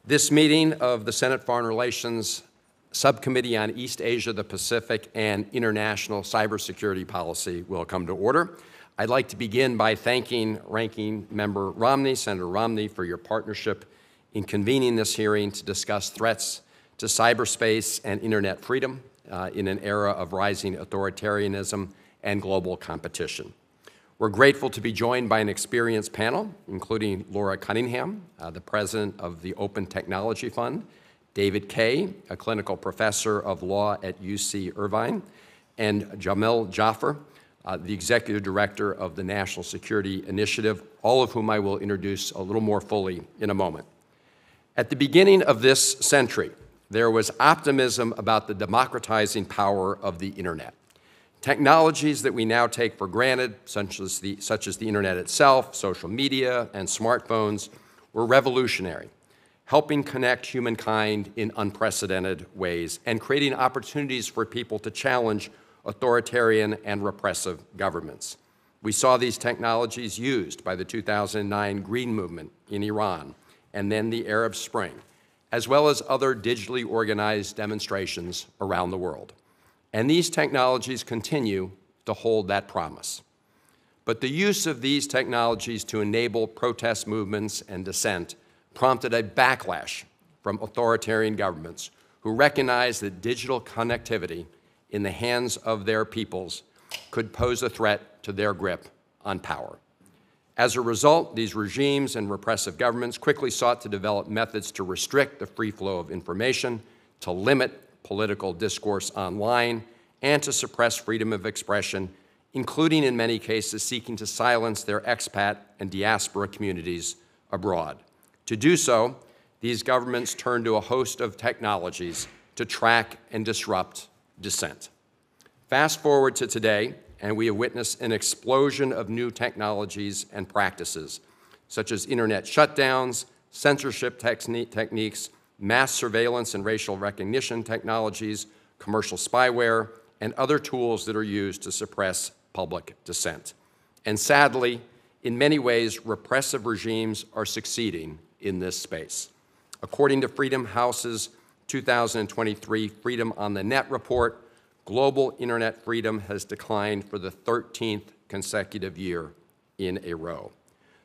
This meeting of the Senate Foreign Relations Subcommittee on East Asia, the Pacific, and International Cybersecurity Policy will come to order. I'd like to begin by thanking Ranking Member Romney, Senator Romney, for your partnership in convening this hearing to discuss threats to cyberspace and internet freedom in an era of rising authoritarianism and global competition. We're grateful to be joined by an experienced panel, including Laura Cunningham, the president of the Open Technology Fund, David Kaye, a clinical professor of law at UC Irvine, and Jamil Jaffer, the executive director of the National Security Initiative, all of whom I will introduce a little more fully in a moment. At the beginning of this century, there was optimism about the democratizing power of the internet. Technologies that we now take for granted, such as the internet itself, social media, and smartphones, were revolutionary, helping connect humankind in unprecedented ways and creating opportunities for people to challenge authoritarian and repressive governments. We saw these technologies used by the 2009 Green Movement in Iran and then the Arab Spring, as well as other digitally organized demonstrations around the world. And these technologies continue to hold that promise. But the use of these technologies to enable protest movements and dissent prompted a backlash from authoritarian governments who recognized that digital connectivity in the hands of their peoples could pose a threat to their grip on power. As a result, these regimes and repressive governments quickly sought to develop methods to restrict the free flow of information, to limit political discourse online, and to suppress freedom of expression, including in many cases seeking to silence their expat and diaspora communities abroad. To do so, these governments turned to a host of technologies to track and disrupt dissent. Fast forward to today, and we have witnessed an explosion of new technologies and practices, such as internet shutdowns, censorship techniques, mass surveillance and racial recognition technologies, commercial spyware, and other tools that are used to suppress public dissent. And sadly, in many ways, repressive regimes are succeeding in this space. According to Freedom House's 2023 Freedom on the Net report, global internet freedom has declined for the 13th consecutive year in a row.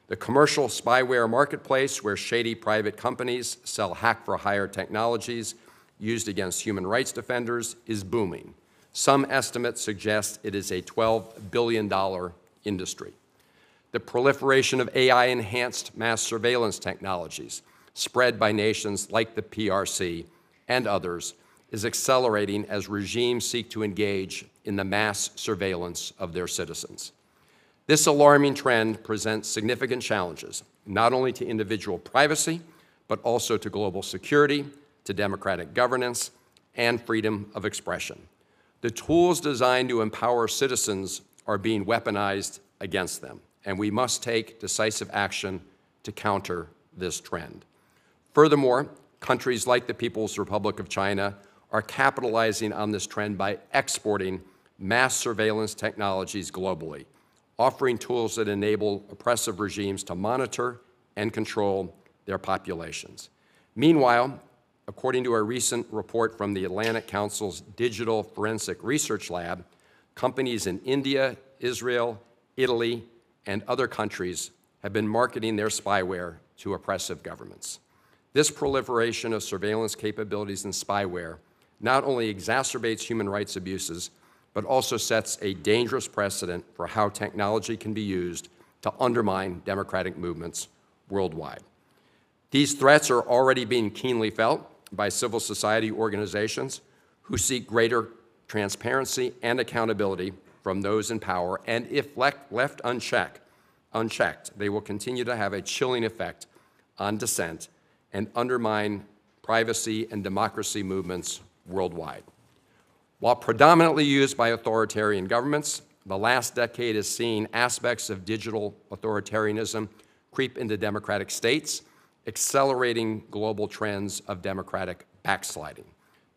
The commercial spyware marketplace, where shady private companies sell hack-for-hire technologies used against human rights defenders, is booming. Some estimates suggest it is a $12 billion industry. The proliferation of AI-enhanced mass surveillance technologies, spread by nations like the PRC and others, is accelerating as regimes seek to engage in the mass surveillance of their citizens. This alarming trend presents significant challenges, not only to individual privacy, but also to global security, to democratic governance, and freedom of expression. The tools designed to empower citizens are being weaponized against them, and we must take decisive action to counter this trend. Furthermore, countries like the People's Republic of China are capitalizing on this trend by exporting mass surveillance technologies globally, offering tools that enable oppressive regimes to monitor and control their populations. Meanwhile, according to a recent report from the Atlantic Council's Digital Forensic Research Lab, companies in India, Israel, Italy, and other countries have been marketing their spyware to oppressive governments. This proliferation of surveillance capabilities and spyware not only exacerbates human rights abuses, but also sets a dangerous precedent for how technology can be used to undermine democratic movements worldwide. These threats are already being keenly felt by civil society organizations who seek greater transparency and accountability from those in power, and if left unchecked, they will continue to have a chilling effect on dissent and undermine privacy and democracy movements worldwide. While predominantly used by authoritarian governments, the last decade has seen aspects of digital authoritarianism creep into democratic states, accelerating global trends of democratic backsliding.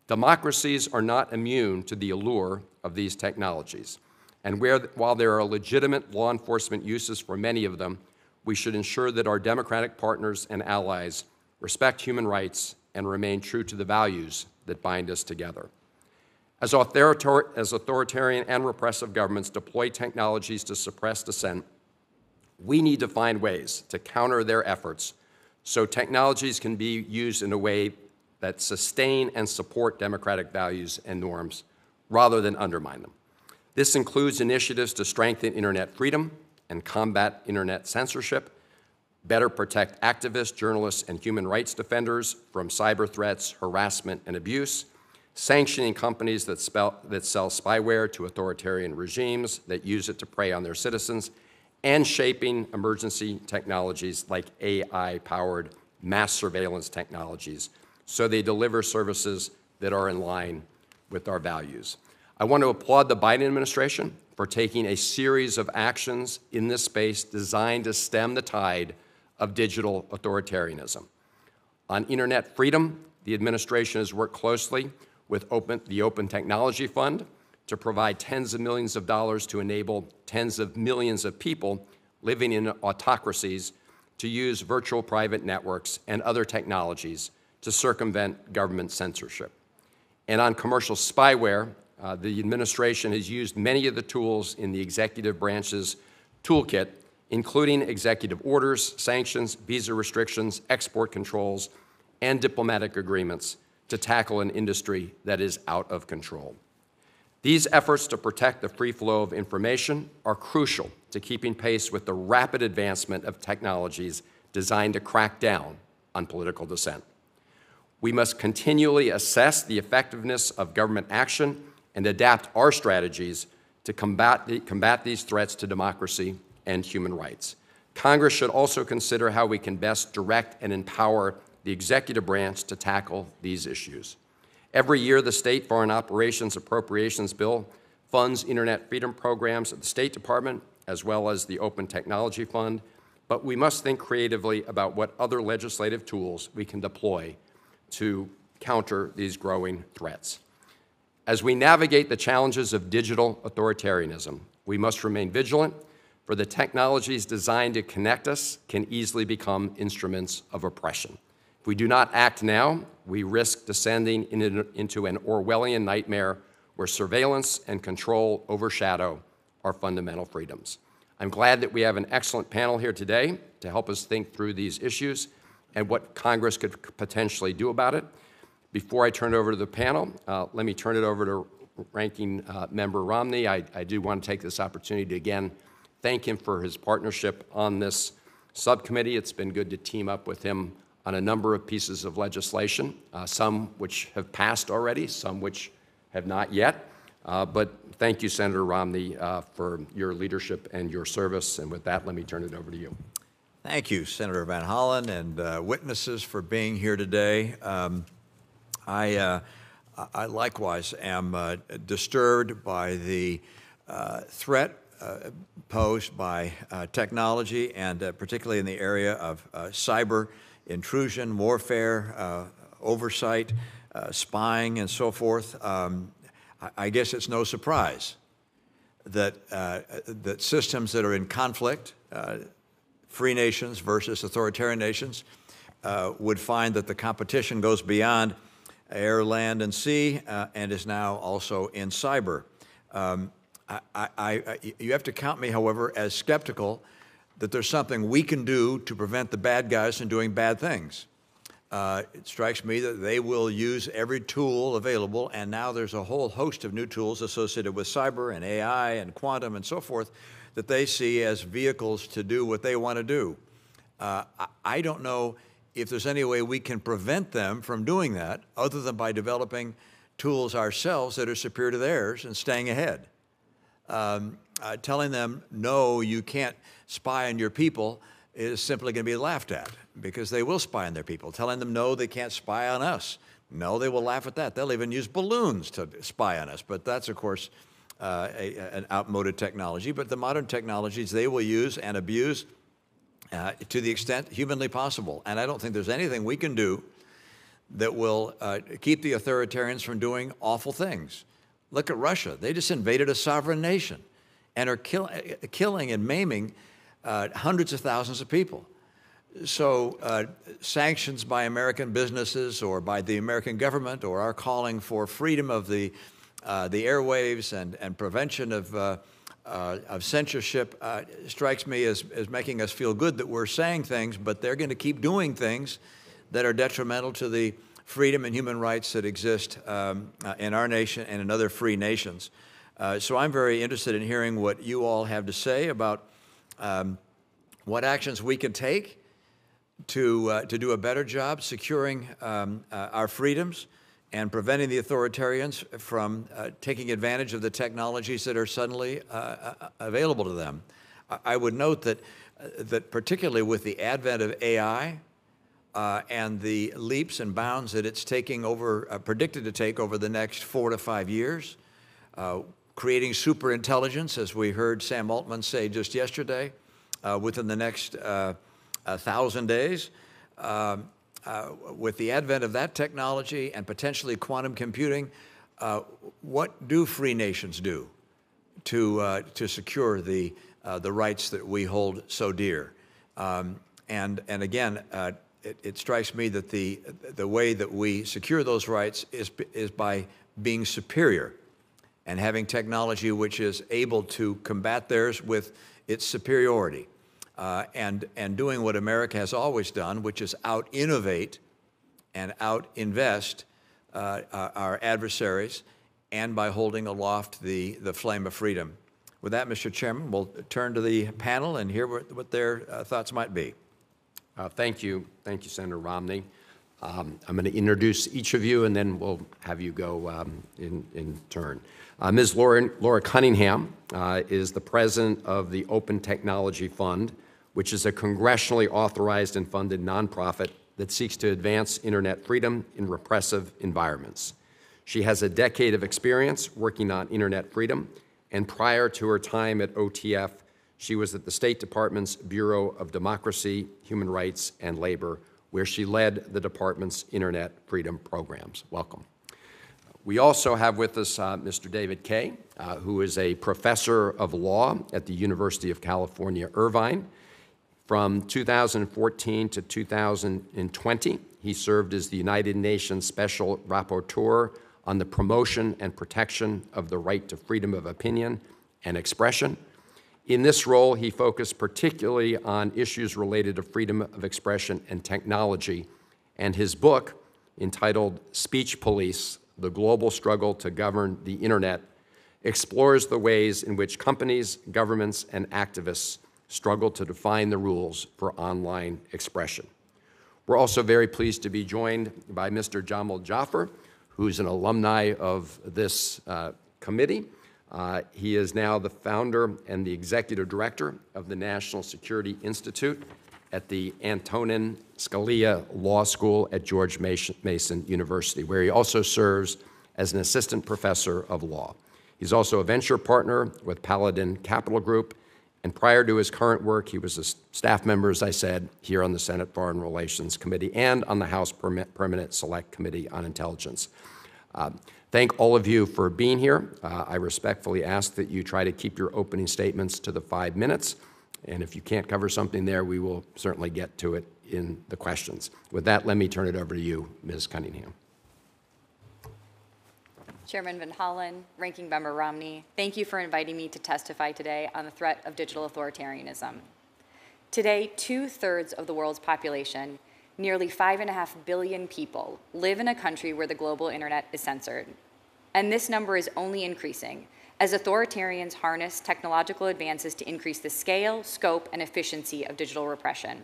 Democracies are not immune to the allure of these technologies, and while there are legitimate law enforcement uses for many of them, we should ensure that our democratic partners and allies respect human rights, and remain true to the values that bind us together. As authoritarian and repressive governments deploy technologies to suppress dissent, we need to find ways to counter their efforts so technologies can be used in a way that sustain and support democratic values and norms rather than undermine them. This includes initiatives to strengthen internet freedom and combat internet censorship, better protect activists, journalists, and human rights defenders from cyber threats, harassment, and abuse, sanctioning companies that sell spyware to authoritarian regimes that use it to prey on their citizens, and shaping emergency technologies like AI-powered mass surveillance technologies so they deliver services that are in line with our values. I want to applaud the Biden administration for taking a series of actions in this space designed to stem the tide of digital authoritarianism. On internet freedom, the administration has worked closely with the Open Technology Fund to provide tens of millions of dollars to enable tens of millions of people living in autocracies to use virtual private networks and other technologies to circumvent government censorship. And on commercial spyware, the administration has used many of the tools in the executive branch's toolkit, including executive orders, sanctions, visa restrictions, export controls, and diplomatic agreements to tackle an industry that is out of control. These efforts to protect the free flow of information are crucial to keeping pace with the rapid advancement of technologies designed to crack down on political dissent. We must continually assess the effectiveness of government action and adapt our strategies to combat these threats to democracy and human rights. Congress should also consider how we can best direct and empower the executive branch to tackle these issues. Every year, the State Foreign Operations Appropriations Bill funds internet freedom programs at the State Department, as well as the Open Technology Fund, but we must think creatively about what other legislative tools we can deploy to counter these growing threats. As we navigate the challenges of digital authoritarianism, we must remain vigilant, for the technologies designed to connect us can easily become instruments of oppression. If we do not act now, we risk descending into an Orwellian nightmare where surveillance and control overshadow our fundamental freedoms. I'm glad that we have an excellent panel here today to help us think through these issues and what Congress could potentially do about it. Before I turn it over to the panel, let me turn it over to Ranking Member Romney. I do want to take this opportunity to again thank him for his partnership on this subcommittee. It's been good to team up with him on a number of pieces of legislation, some which have passed already, some which have not yet. But thank you, Senator Romney, for your leadership and your service. And with that, let me turn it over to you. Thank you, Senator Van Hollen, and witnesses for being here today. I likewise am disturbed by the threat posed by technology, and particularly in the area of cyber intrusion, warfare, oversight, spying, and so forth. I guess it's no surprise that that systems that are in conflict, free nations versus authoritarian nations, would find that the competition goes beyond air, land, and sea, and is now also in cyber. You have to count me, however, as skeptical that there's something we can do to prevent the bad guys from doing bad things. It strikes me that they will use every tool available, and now there's a whole host of new tools associated with cyber and AI and quantum and so forth that they see as vehicles to do what they want to do. I don't know if there's any way we can prevent them from doing that other than by developing tools ourselves that are superior to theirs and staying ahead. Telling them, no, you can't spy on your people is simply going to be laughed at because they will spy on their people. Telling them, no, they can't spy on us. No, they will laugh at that. They'll even use balloons to spy on us. But that's, of course, an outmoded technology. But the modern technologies they will use and abuse to the extent humanly possible. And I don't think there's anything we can do that will keep the authoritarians from doing awful things. Look at Russia. They just invaded a sovereign nation and are killing and maiming hundreds of thousands of people. So sanctions by American businesses or by the American government, or our calling for freedom of the airwaves and prevention of censorship strikes me as making us feel good that we're saying things, but they're going to keep doing things that are detrimental to the freedom and human rights that exist in our nation and in other free nations. So I'm very interested in hearing what you all have to say about what actions we can take to do a better job securing our freedoms and preventing the authoritarians from taking advantage of the technologies that are suddenly available to them. I would note that particularly with the advent of AI and the leaps and bounds that it's taking over, predicted to take over the next 4 to 5 years, creating superintelligence, as we heard Sam Altman say just yesterday, within the next 1,000 days. With the advent of that technology and potentially quantum computing, what do free nations do to secure the rights that we hold so dear? And again, it strikes me that the way that we secure those rights is by being superior and having technology which is able to combat theirs with its superiority. And doing what America has always done, which is out-innovate and out-invest our adversaries, and by holding aloft the flame of freedom. With that, Mr. Chairman, we'll turn to the panel and hear what their thoughts might be. Thank you. Thank you, Senator Romney. I'm going to introduce each of you, and then we'll have you go in turn. Ms. Laura Cunningham is the president of the Open Technology Fund, which is a congressionally authorized and funded nonprofit that seeks to advance internet freedom in repressive environments. She has a decade of experience working on internet freedom, and prior to her time at OTF, she was at the State Department's Bureau of Democracy, Human Rights, and Labor, where she led the department's internet freedom programs. Welcome. We also have with us Mr. David Kaye, who is a professor of law at the University of California, Irvine. From 2014 to 2020, he served as the United Nations Special Rapporteur on the promotion and protection of the right to freedom of opinion and expression. In this role, he focused particularly on issues related to freedom of expression and technology, and his book, entitled Speech Police: The Global Struggle to Govern the Internet, explores the ways in which companies, governments, and activists struggle to define the rules for online expression. We're also very pleased to be joined by Mr. Jamal Jaffer, who's an alumni of this committee. He is now the founder and the executive director of the National Security Institute at the Antonin Scalia Law School at George Mason University, where he also serves as an assistant professor of law. He's also a venture partner with Paladin Capital Group, and prior to his current work, he was a staff member, as I said, here on the Senate Foreign Relations Committee and on the House Permanent Select Committee on Intelligence. Thank all of you for being here. I respectfully ask that you try to keep your opening statements to the 5 minutes, and if you can't cover something there, we will certainly get to it in the questions. With that, let me turn it over to you, Ms. Cunningham. Chairman Van Hollen, Ranking Member Romney, thank you for inviting me to testify today on the threat of digital authoritarianism. Today, 2/3 of the world's population, nearly 5.5 billion people, live in a country where the global internet is censored. And this number is only increasing as authoritarians harness technological advances to increase the scale, scope, and efficiency of digital repression.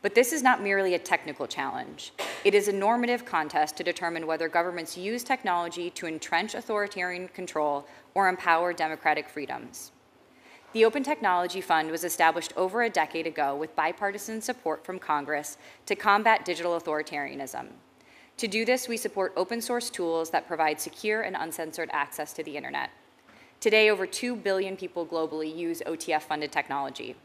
But this is not merely a technical challenge. It is a normative contest to determine whether governments use technology to entrench authoritarian control or empower democratic freedoms. The Open Technology Fund was established over a decade ago with bipartisan support from Congress to combat digital authoritarianism. To do this, we support open source tools that provide secure and uncensored access to the internet. Today, over 2 billion people globally use OTF-funded technology.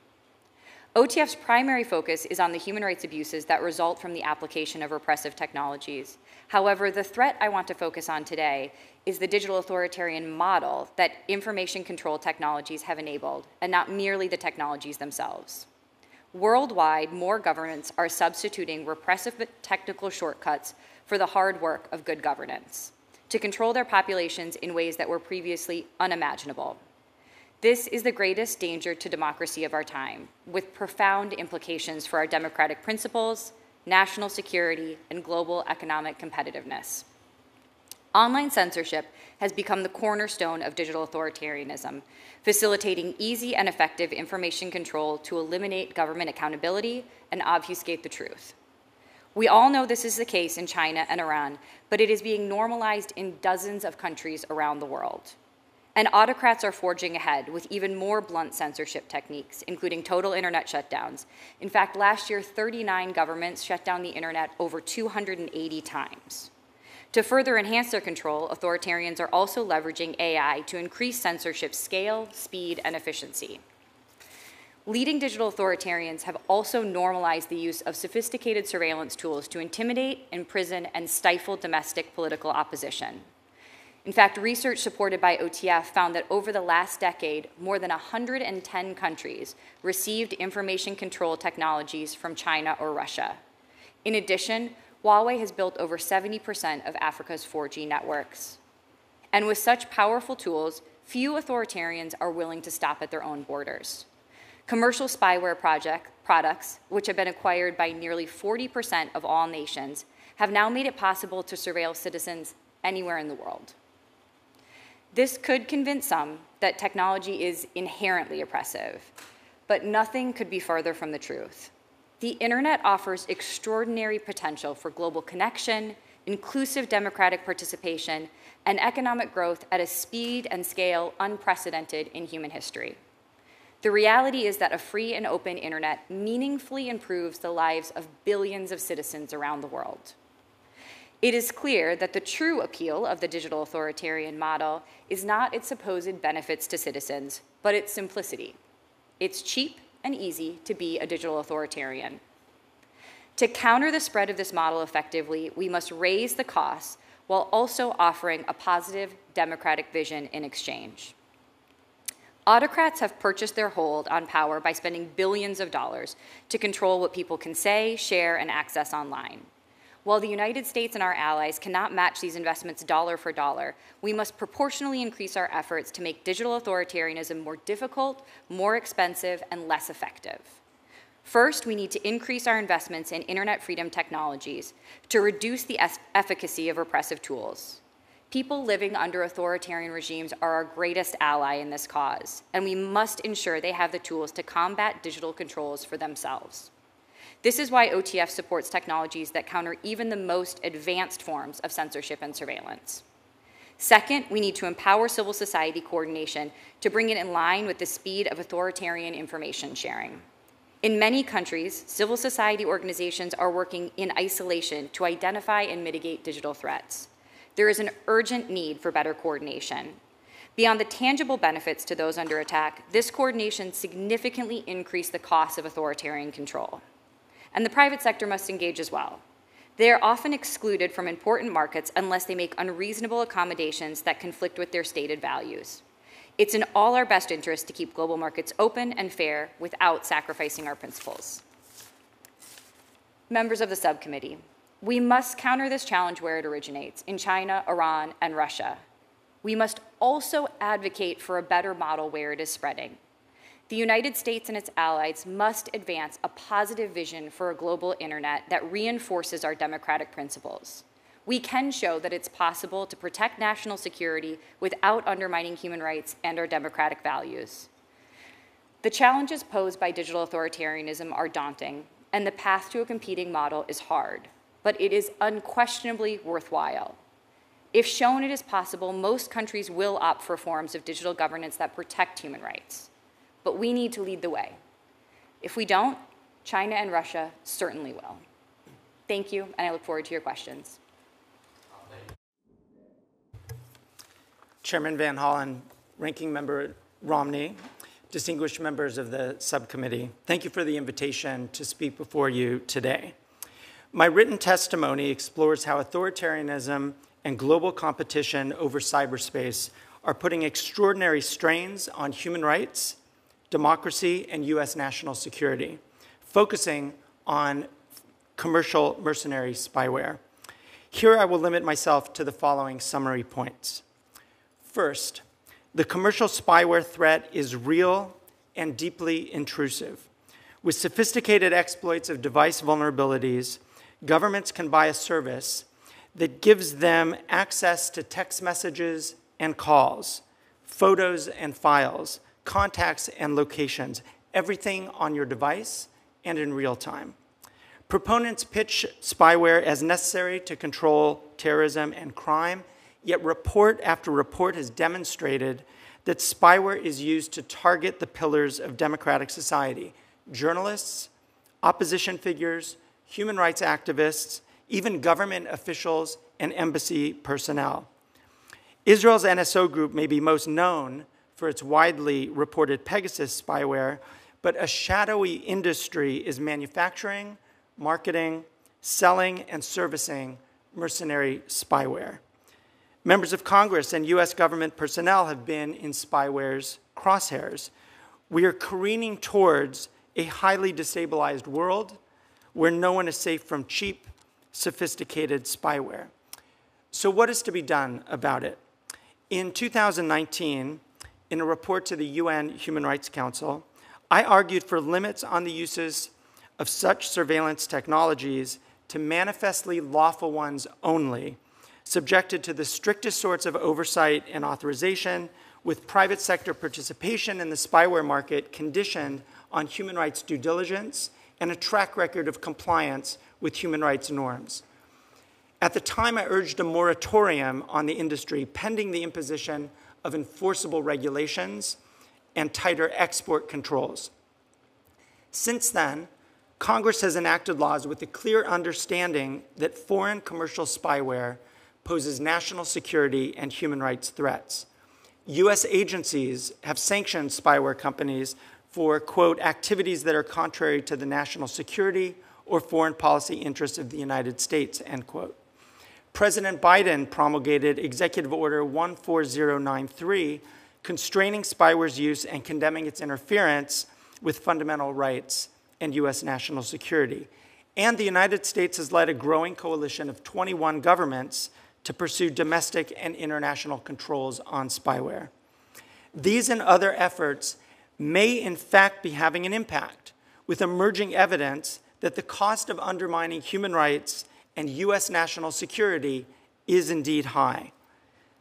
OTF's primary focus is on the human rights abuses that result from the application of repressive technologies. However, the threat I want to focus on today is the digital authoritarian model that information control technologies have enabled, and not merely the technologies themselves. worldwide, more governments are substituting repressive technical shortcuts for the hard work of good governance to control their populations in ways that were previously unimaginable. This is the greatest danger to democracy of our time, with profound implications for our democratic principles, national security, and global economic competitiveness. Online censorship has become the cornerstone of digital authoritarianism, facilitating easy and effective information control to eliminate government accountability and obfuscate the truth. We all know this is the case in China and Iran, but it is being normalized in dozens of countries around the world. And autocrats are forging ahead with even more blunt censorship techniques, including total internet shutdowns. In fact, last year, 39 governments shut down the internet over 280 times. To further enhance their control, authoritarians are also leveraging AI to increase censorship scale, speed, and efficiency. Leading digital authoritarians have also normalized the use of sophisticated surveillance tools to intimidate, imprison, and stifle domestic political opposition. In fact, research supported by OTF found that over the last decade, more than 110 countries received information control technologies from China or Russia. In addition, Huawei has built over 70% of Africa's 4G networks. And with such powerful tools, few authoritarians are willing to stop at their own borders. Commercial spyware products, which have been acquired by nearly 40% of all nations, have now made it possible to surveil citizens anywhere in the world. This could convince some that technology is inherently oppressive, but nothing could be further from the truth. The internet offers extraordinary potential for global connection, inclusive democratic participation, and economic growth at a speed and scale unprecedented in human history. The reality is that a free and open internet meaningfully improves the lives of billions of citizens around the world. It is clear that the true appeal of the digital authoritarian model is not its supposed benefits to citizens, but its simplicity. It's cheap and easy to be a digital authoritarian. To counter the spread of this model effectively, we must raise the costs while also offering a positive democratic vision in exchange. Autocrats have purchased their hold on power by spending billions of dollars to control what people can say, share, and access online. While the United States and our allies cannot match these investments dollar for dollar, we must proportionally increase our efforts to make digital authoritarianism more difficult, more expensive, and less effective. First, we need to increase our investments in internet freedom technologies to reduce the efficacy of repressive tools. People living under authoritarian regimes are our greatest ally in this cause, and we must ensure they have the tools to combat digital controls for themselves. This is why OTF supports technologies that counter even the most advanced forms of censorship and surveillance. Second, we need to empower civil society coordination to bring it in line with the speed of authoritarian information sharing. In many countries, civil society organizations are working in isolation to identify and mitigate digital threats. There is an urgent need for better coordination. Beyond the tangible benefits to those under attack, this coordination significantly increases the costs of authoritarian control. And the private sector must engage as well. They are often excluded from important markets unless they make unreasonable accommodations that conflict with their stated values. It's in all our best interest to keep global markets open and fair without sacrificing our principles. Members of the subcommittee, we must counter this challenge where it originates, in China, Iran, and Russia. We must also advocate for a better model where it is spreading. The United States and its allies must advance a positive vision for a global internet that reinforces our democratic principles. We can show that it's possible to protect national security without undermining human rights and our democratic values. The challenges posed by digital authoritarianism are daunting, and the path to a competing model is hard, but it is unquestionably worthwhile. If shown it is possible, most countries will opt for forms of digital governance that protect human rights. But we need to lead the way. If we don't, China and Russia certainly will. Thank you, and I look forward to your questions. Chairman Van Hollen, Ranking Member Romney, distinguished members of the subcommittee, thank you for the invitation to speak before you today. My written testimony explores how authoritarianism and global competition over cyberspace are putting extraordinary strains on human rights, democracy, and U.S. national security. focusing on commercial mercenary spyware. Here I will limit myself to the following summary points. First, the commercial spyware threat is real and deeply intrusive. With sophisticated exploits of device vulnerabilities, governments can buy a service that gives them access to text messages and calls, photos and files, contacts and locations, everything on your device and in real time. Proponents pitch spyware as necessary to control terrorism and crime, yet report after report has demonstrated that spyware is used to target the pillars of democratic society: journalists, opposition figures, human rights activists, even government officials and embassy personnel. Israel's NSO group may be most known for its widely reported Pegasus spyware, but a shadowy industry is manufacturing, marketing, selling, and servicing mercenary spyware. Members of Congress and US government personnel have been in spyware's crosshairs. We are careening towards a highly destabilized world where no one is safe from cheap, sophisticated spyware. So what is to be done about it? In 2019, in a report to the UN Human Rights Council, I argued for limits on the uses of such surveillance technologies to manifestly lawful ones only, subjected to the strictest sorts of oversight and authorization, with private sector participation in the spyware market conditioned on human rights due diligence and a track record of compliance with human rights norms. At the time, I urged a moratorium on the industry pending the imposition of enforceable regulations and tighter export controls. Since then, Congress has enacted laws with the clear understanding that foreign commercial spyware poses national security and human rights threats. US agencies have sanctioned spyware companies for, quote, activities that are contrary to the national security or foreign policy interests of the United States, end quote. President Biden promulgated Executive Order 14093, constraining spyware's use and condemning its interference with fundamental rights and US national security. And the United States has led a growing coalition of 21 governments to pursue domestic and international controls on spyware. These and other efforts may in fact be having an impact, with emerging evidence that the cost of undermining human rights and US national security is indeed high.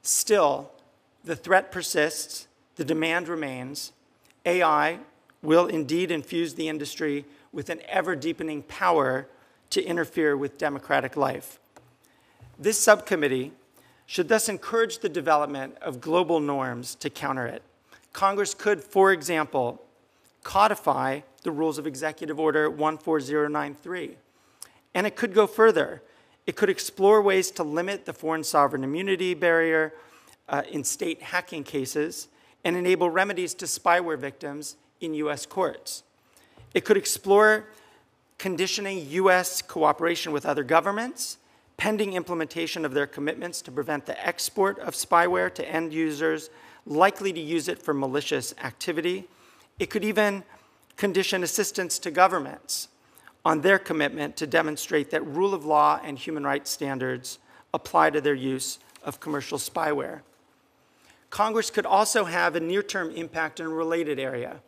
Still, the threat persists, the demand remains. AI will indeed infuse the industry with an ever-deepening power to interfere with democratic life. This subcommittee should thus encourage the development of global norms to counter it. Congress could, for example, codify the rules of Executive Order 14093. And it could go further. It could explore ways to limit the foreign sovereign immunity barrier in state hacking cases and enable remedies to spyware victims in US courts. It could explore conditioning US cooperation with other governments, pending implementation of their commitments to prevent the export of spyware to end users likely to use it for malicious activity. It could even condition assistance to governments on their commitment to demonstrate that rule of law and human rights standards apply to their use of commercial spyware. Congress could also have a near-term impact in a related area.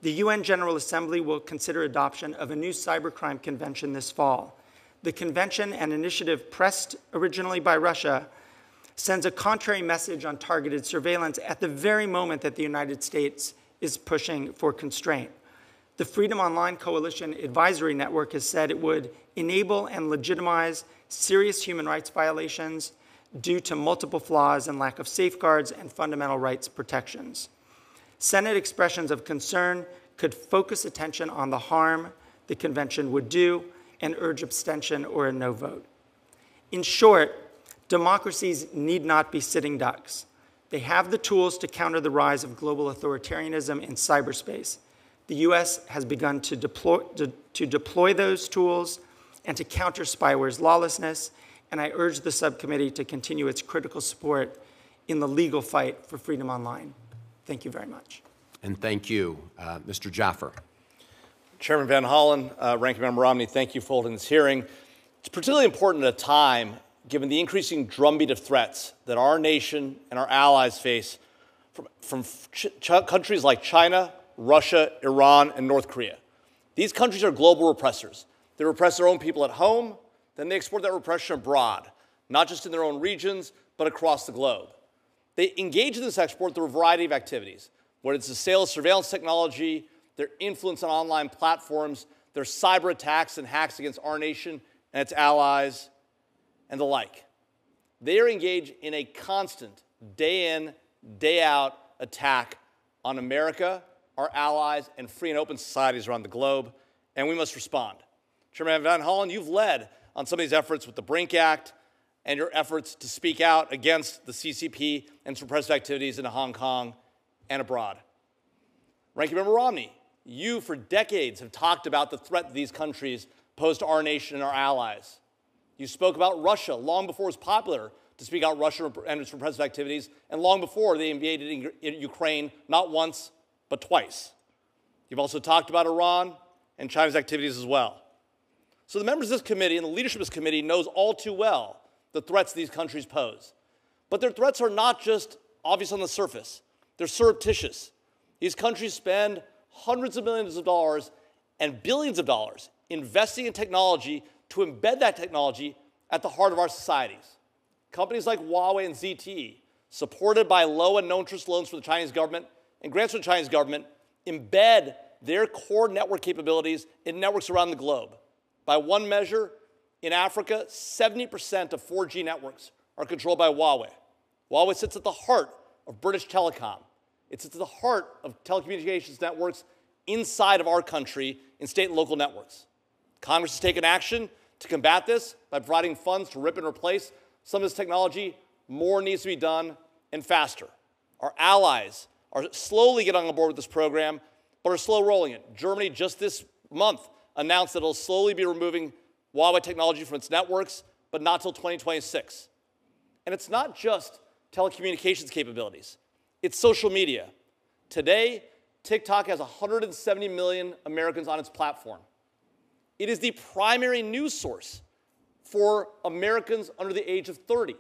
The UN General Assembly will consider adoption of a new cybercrime convention this fall. The convention, an initiative pressed originally by Russia, sends a contrary message on targeted surveillance at the very moment that the United States is pushing for constraint. The Freedom Online Coalition Advisory Network has said it would enable and legitimize serious human rights violations due to multiple flaws and lack of safeguards and fundamental rights protections. Senate expressions of concern could focus attention on the harm the convention would do and urge abstention or a no vote. In short, democracies need not be sitting ducks. They have the tools to counter the rise of global authoritarianism in cyberspace. The US has begun to deploy those tools and to counter spyware's lawlessness, and I urge the subcommittee to continue its critical support in the legal fight for freedom online. Thank you very much. And thank you. Mr. Jaffer. Chairman Van Hollen, Ranking Member Romney, thank you for holding this hearing. It's particularly important at a time, given the increasing drumbeat of threats that our nation and our allies face from countries like China, Russia, Iran, and North Korea. These countries are global repressors. They repress their own people at home, then they export that repression abroad, not just in their own regions, but across the globe. They engage in this export through a variety of activities, whether it's the sale of surveillance technology, their influence on online platforms, their cyber attacks and hacks against our nation and its allies, and the like. They are engaged in a constant, day in, day out attack on America, our allies, and free and open societies around the globe, and we must respond. Chairman Van Hollen, you've led on some of these efforts with the Brink Act and your efforts to speak out against the CCP and suppressive activities in Hong Kong and abroad. Ranking Member Romney, you for decades have talked about the threat that these countries pose to our nation and our allies. You spoke about Russia long before it was popular to speak out Russia and its repressive activities, and long before they invaded Ukraine, not once, but twice. You've also talked about Iran and China's activities as well. So the members of this committee and the leadership of this committee knows all too well the threats these countries pose. But their threats are not just obvious on the surface. They're surreptitious. These countries spend hundreds of millions of dollars and billions of dollars investing in technology to embed that technology at the heart of our societies. Companies like Huawei and ZTE, supported by low and no-interest loans from the Chinese government and grants from the Chinese government, embed their core network capabilities in networks around the globe. By one measure, in Africa, 70% of 4G networks are controlled by Huawei. Huawei sits at the heart of British Telecom. It sits at the heart of telecommunications networks inside of our country in state and local networks. Congress has taken action to combat this by providing funds to rip and replace some of this technology. More needs to be done, and faster. Our allies are slowly getting on board with this program, but are slow rolling it. Germany just this month announced that it'll slowly be removing Huawei technology from its networks, but not till 2026. And it's not just telecommunications capabilities. It's social media. Today, TikTok has 170 million Americans on its platform. It is the primary news source for Americans under the age of 30.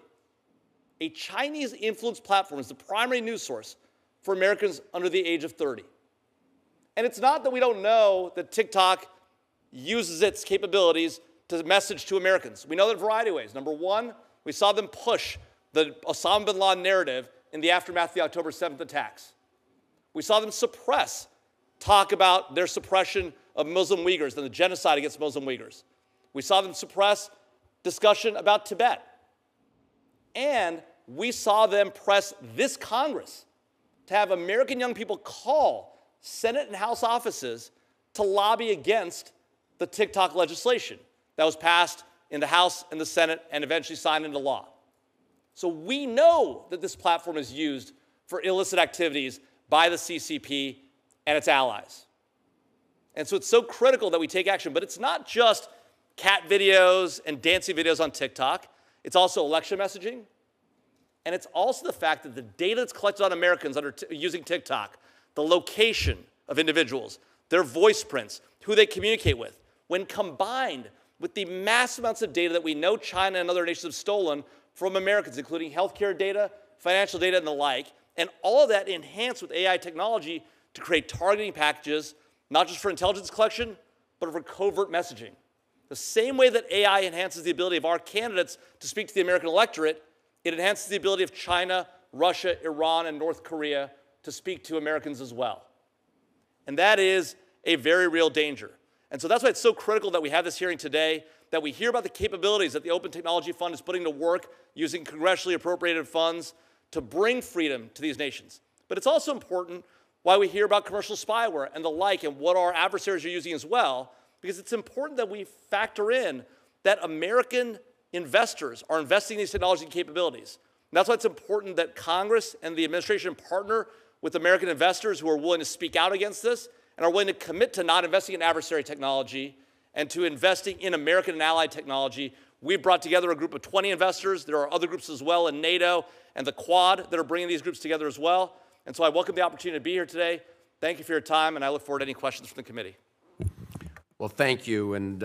A Chinese influence platform is the primary news source for Americans under the age of 30. And it's not that we don't know that TikTok uses its capabilities to message to Americans. We know that in a variety of ways. Number one, we saw them push the Osama bin Laden narrative in the aftermath of the October 7th attacks. We saw them talk about their suppression of Muslim Uyghurs and the genocide against Muslim Uyghurs. We saw them suppress discussion about Tibet. And we saw them press this Congress to have American young people call Senate and House offices to lobby against the TikTok legislation that was passed in the House and the Senate and eventually signed into law. So we know that this platform is used for illicit activities by the CCP and its allies. And so it's so critical that we take action. But it's not just cat videos and dancing videos on TikTok. It's also election messaging. And it's also the fact that the data that's collected on Americans using TikTok, the location of individuals, their voice prints, who they communicate with, when combined with the massive amounts of data that we know China and other nations have stolen from Americans, including healthcare data, financial data, and the like, and all of that enhanced with AI technology to create targeting packages, not just for intelligence collection, but for covert messaging. The same way that AI enhances the ability of our candidates to speak to the American electorate, it enhances the ability of China, Russia, Iran, and North Korea to speak to Americans as well. And that is a very real danger. And so that's why it's so critical that we have this hearing today, that we hear about the capabilities that the Open Technology Fund is putting to work using congressionally appropriated funds to bring freedom to these nations. But it's also important why we hear about commercial spyware and the like and what our adversaries are using as well, because it's important that we factor in that American investors are investing in these technology and capabilities. And that's why it's important that Congress and the administration partner with American investors who are willing to speak out against this and are willing to commit to not investing in adversary technology and to investing in American and allied technology. We've brought together a group of 20 investors. There are other groups as well in NATO and the Quad that are bringing these groups together as well. And so I welcome the opportunity to be here today. Thank you for your time, and I look forward to any questions from the committee. Well, thank you, and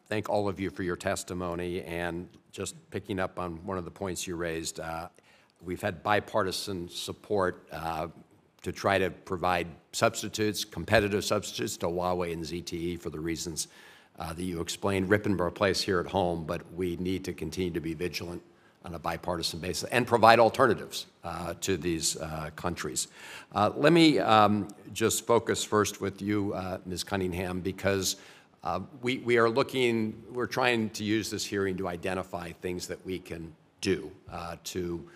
thank all of you for your testimony. And just picking up on one of the points you raised, we've had bipartisan support to try to provide substitutes, competitive substitutes to Huawei and ZTE for the reasons that you explained. Rip and replace here at home, but we need to continue to be vigilant on a bipartisan basis and provide alternatives to these countries. Let me just focus first with you, Ms. Cunningham, because we're trying to use this hearing to identify things that we can do to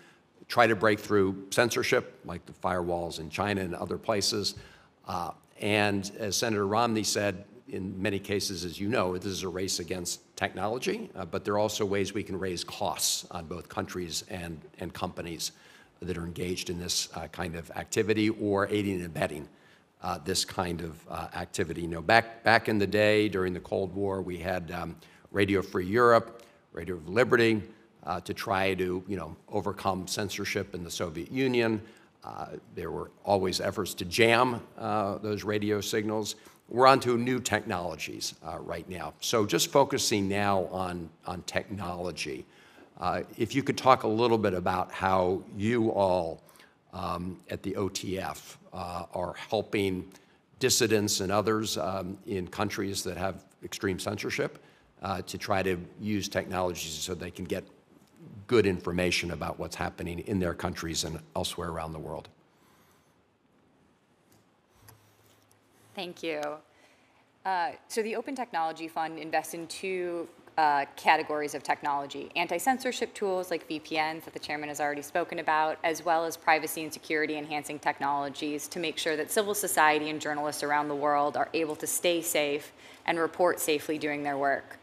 try to break through censorship, like the firewalls in China and other places. And as Senator Romney said, in many cases, as you know, this is a race against technology, but there are also ways we can raise costs on both countries and companies that are engaged in this kind of activity or aiding and abetting this kind of activity. You know, back in the day, during the Cold War, we had Radio Free Europe, Radio of Liberty, to try to, overcome censorship in the Soviet Union. There were always efforts to jam those radio signals. We're on to new technologies right now. So just focusing now on technology, if you could talk a little bit about how you all at the OTF are helping dissidents and others in countries that have extreme censorship to try to use technologies so they can get good information about what's happening in their countries and elsewhere around the world. Thank you. So the Open Technology Fund invests in two categories of technology: anti-censorship tools like VPNs that the chairman has already spoken about, as well as privacy and security enhancing technologies to make sure that civil society and journalists around the world are able to stay safe and report safely doing their work.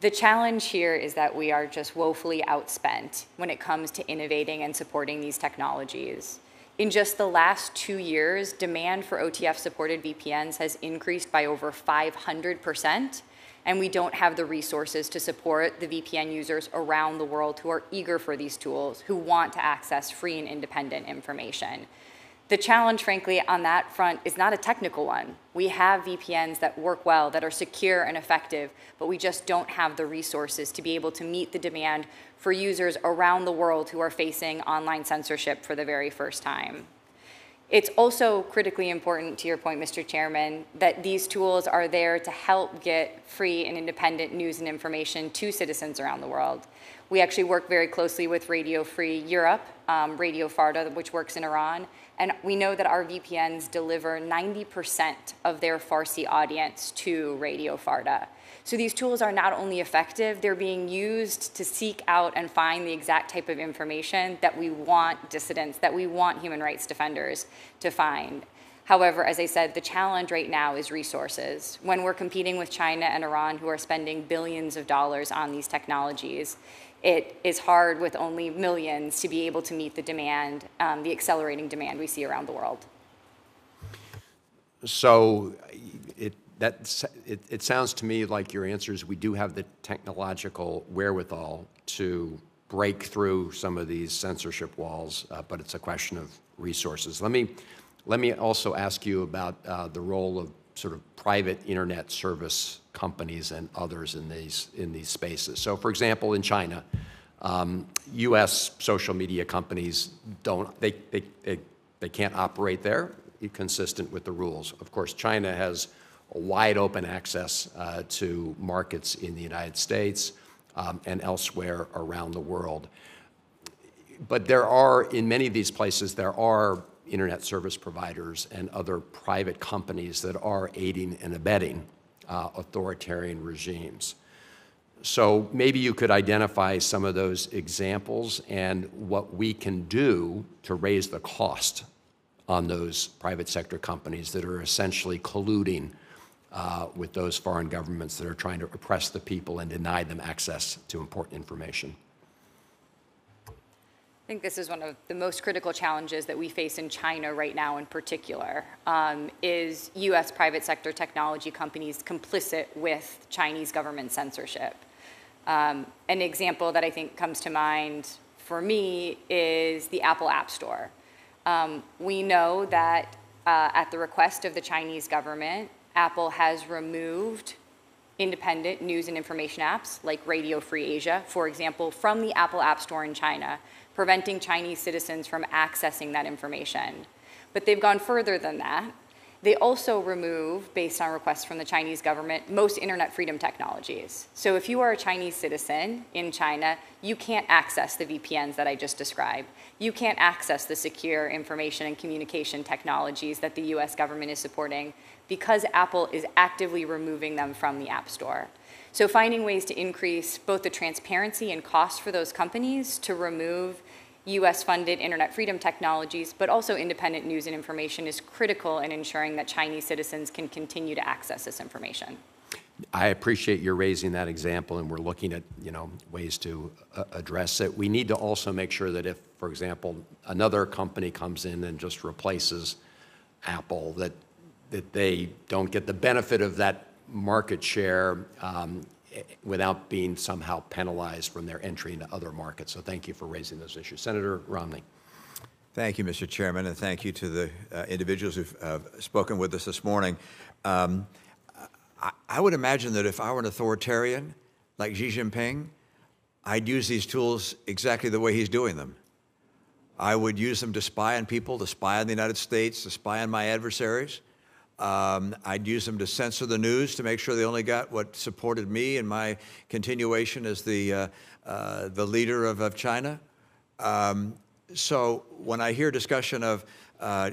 The challenge here is that we are just woefully outspent when it comes to innovating and supporting these technologies. In just the last 2 years, demand for OTF-supported VPNs has increased by over 500%, and we don't have the resources to support the VPN users around the world who are eager for these tools, who want to access free and independent information. The challenge, frankly, on that front is not a technical one. We have VPNs that work well, that are secure and effective, but we just don't have the resources to be able to meet the demand for users around the world who are facing online censorship for the very first time. It's also critically important, to your point, Mr. Chairman, that these tools are there to help get free and independent news and information to citizens around the world. We actually work very closely with Radio Free Europe, Radio Farda, which works in Iran, and we know that our VPNs deliver 90% of their Farsi audience to Radio Farda. So these tools are not only effective, they're being used to seek out and find the exact type of information that we want dissidents, that we want human rights defenders to find. However, as I said, the challenge right now is resources. When we're competing with China and Iran, who are spending billions of dollars on these technologies, it is hard with only millions to be able to meet the demand, the accelerating demand we see around the world. So it sounds to me like your answer is we do have the technological wherewithal to break through some of these censorship walls, but it's a question of resources. Let me also ask you about the role of sort of private internet service companies and others in these spaces. So, for example, in China, U.S. social media companies they can't operate there consistent with the rules. Of course, China has a wide open access to markets in the United States and elsewhere around the world. But there are, in many of these places, there are internet service providers and other private companies that are aiding and abetting authoritarian regimes. So maybe you could identify some of those examples and what we can do to raise the cost on those private sector companies that are essentially colluding with those foreign governments that are trying to oppress the people and deny them access to important information. I think this is one of the most critical challenges that we face in China right now in particular, is U.S. private sector technology companies complicit with Chinese government censorship. An example that I think comes to mind for me is the Apple App Store. We know that at the request of the Chinese government, Apple has removed independent news and information apps like Radio Free Asia, for example, from the Apple App Store in China, preventing Chinese citizens from accessing that information. But they've gone further than that. They also remove, based on requests from the Chinese government, most internet freedom technologies. So if you are a Chinese citizen in China, you can't access the VPNs that I just described. You can't access the secure information and communication technologies that the US government is supporting because Apple is actively removing them from the App Store. So finding ways to increase both the transparency and cost for those companies to remove US-funded internet freedom technologies, but also independent news and information is critical in ensuring that Chinese citizens can continue to access this information. I appreciate your raising that example, and we're looking at ways to address it. We need to also make sure that if, for example, another company comes in and just replaces Apple, that they don't get the benefit of that market share without being somehow penalized from their entry into other markets. So thank you for raising those issues. Senator Romney. Thank you, Mr. Chairman, and thank you to the individuals who've spoken with us this morning. I would imagine that if I were an authoritarian like Xi Jinping, I'd use these tools exactly the way he's doing them. I would use them to spy on people, to spy on the United States, to spy on my adversaries. I'd use them to censor the news to make sure they only got what supported me in my continuation as the leader of China. So when I hear discussion of,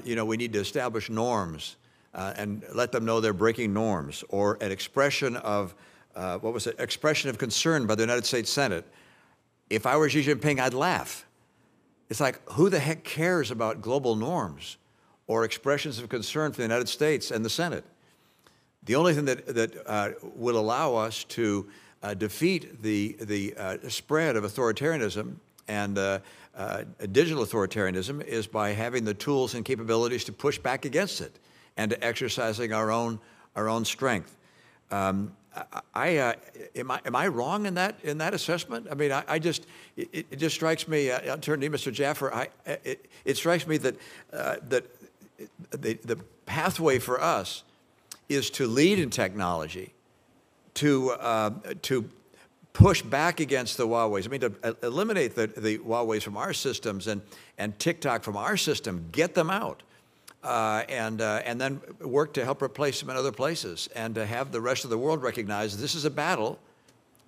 we need to establish norms and let them know they're breaking norms, or an expression of, expression of concern by the United States Senate, if I were Xi Jinping, I'd laugh. It's like, who the heck cares about global norms or expressions of concern from the United States and the Senate? The only thing that will allow us to defeat the spread of authoritarianism and digital authoritarianism is by having the tools and capabilities to push back against it and to exercising our own strength. Am I wrong in that assessment? I mean, it just strikes me. I'll turn to you, Mr. Jaffer. It strikes me that the pathway for us is to lead in technology, to push back against the Huaweis. I mean, to eliminate the Huaweis from our systems and TikTok from our system, get them out, and then work to help replace them in other places, and to have the rest of the world recognize this is a battle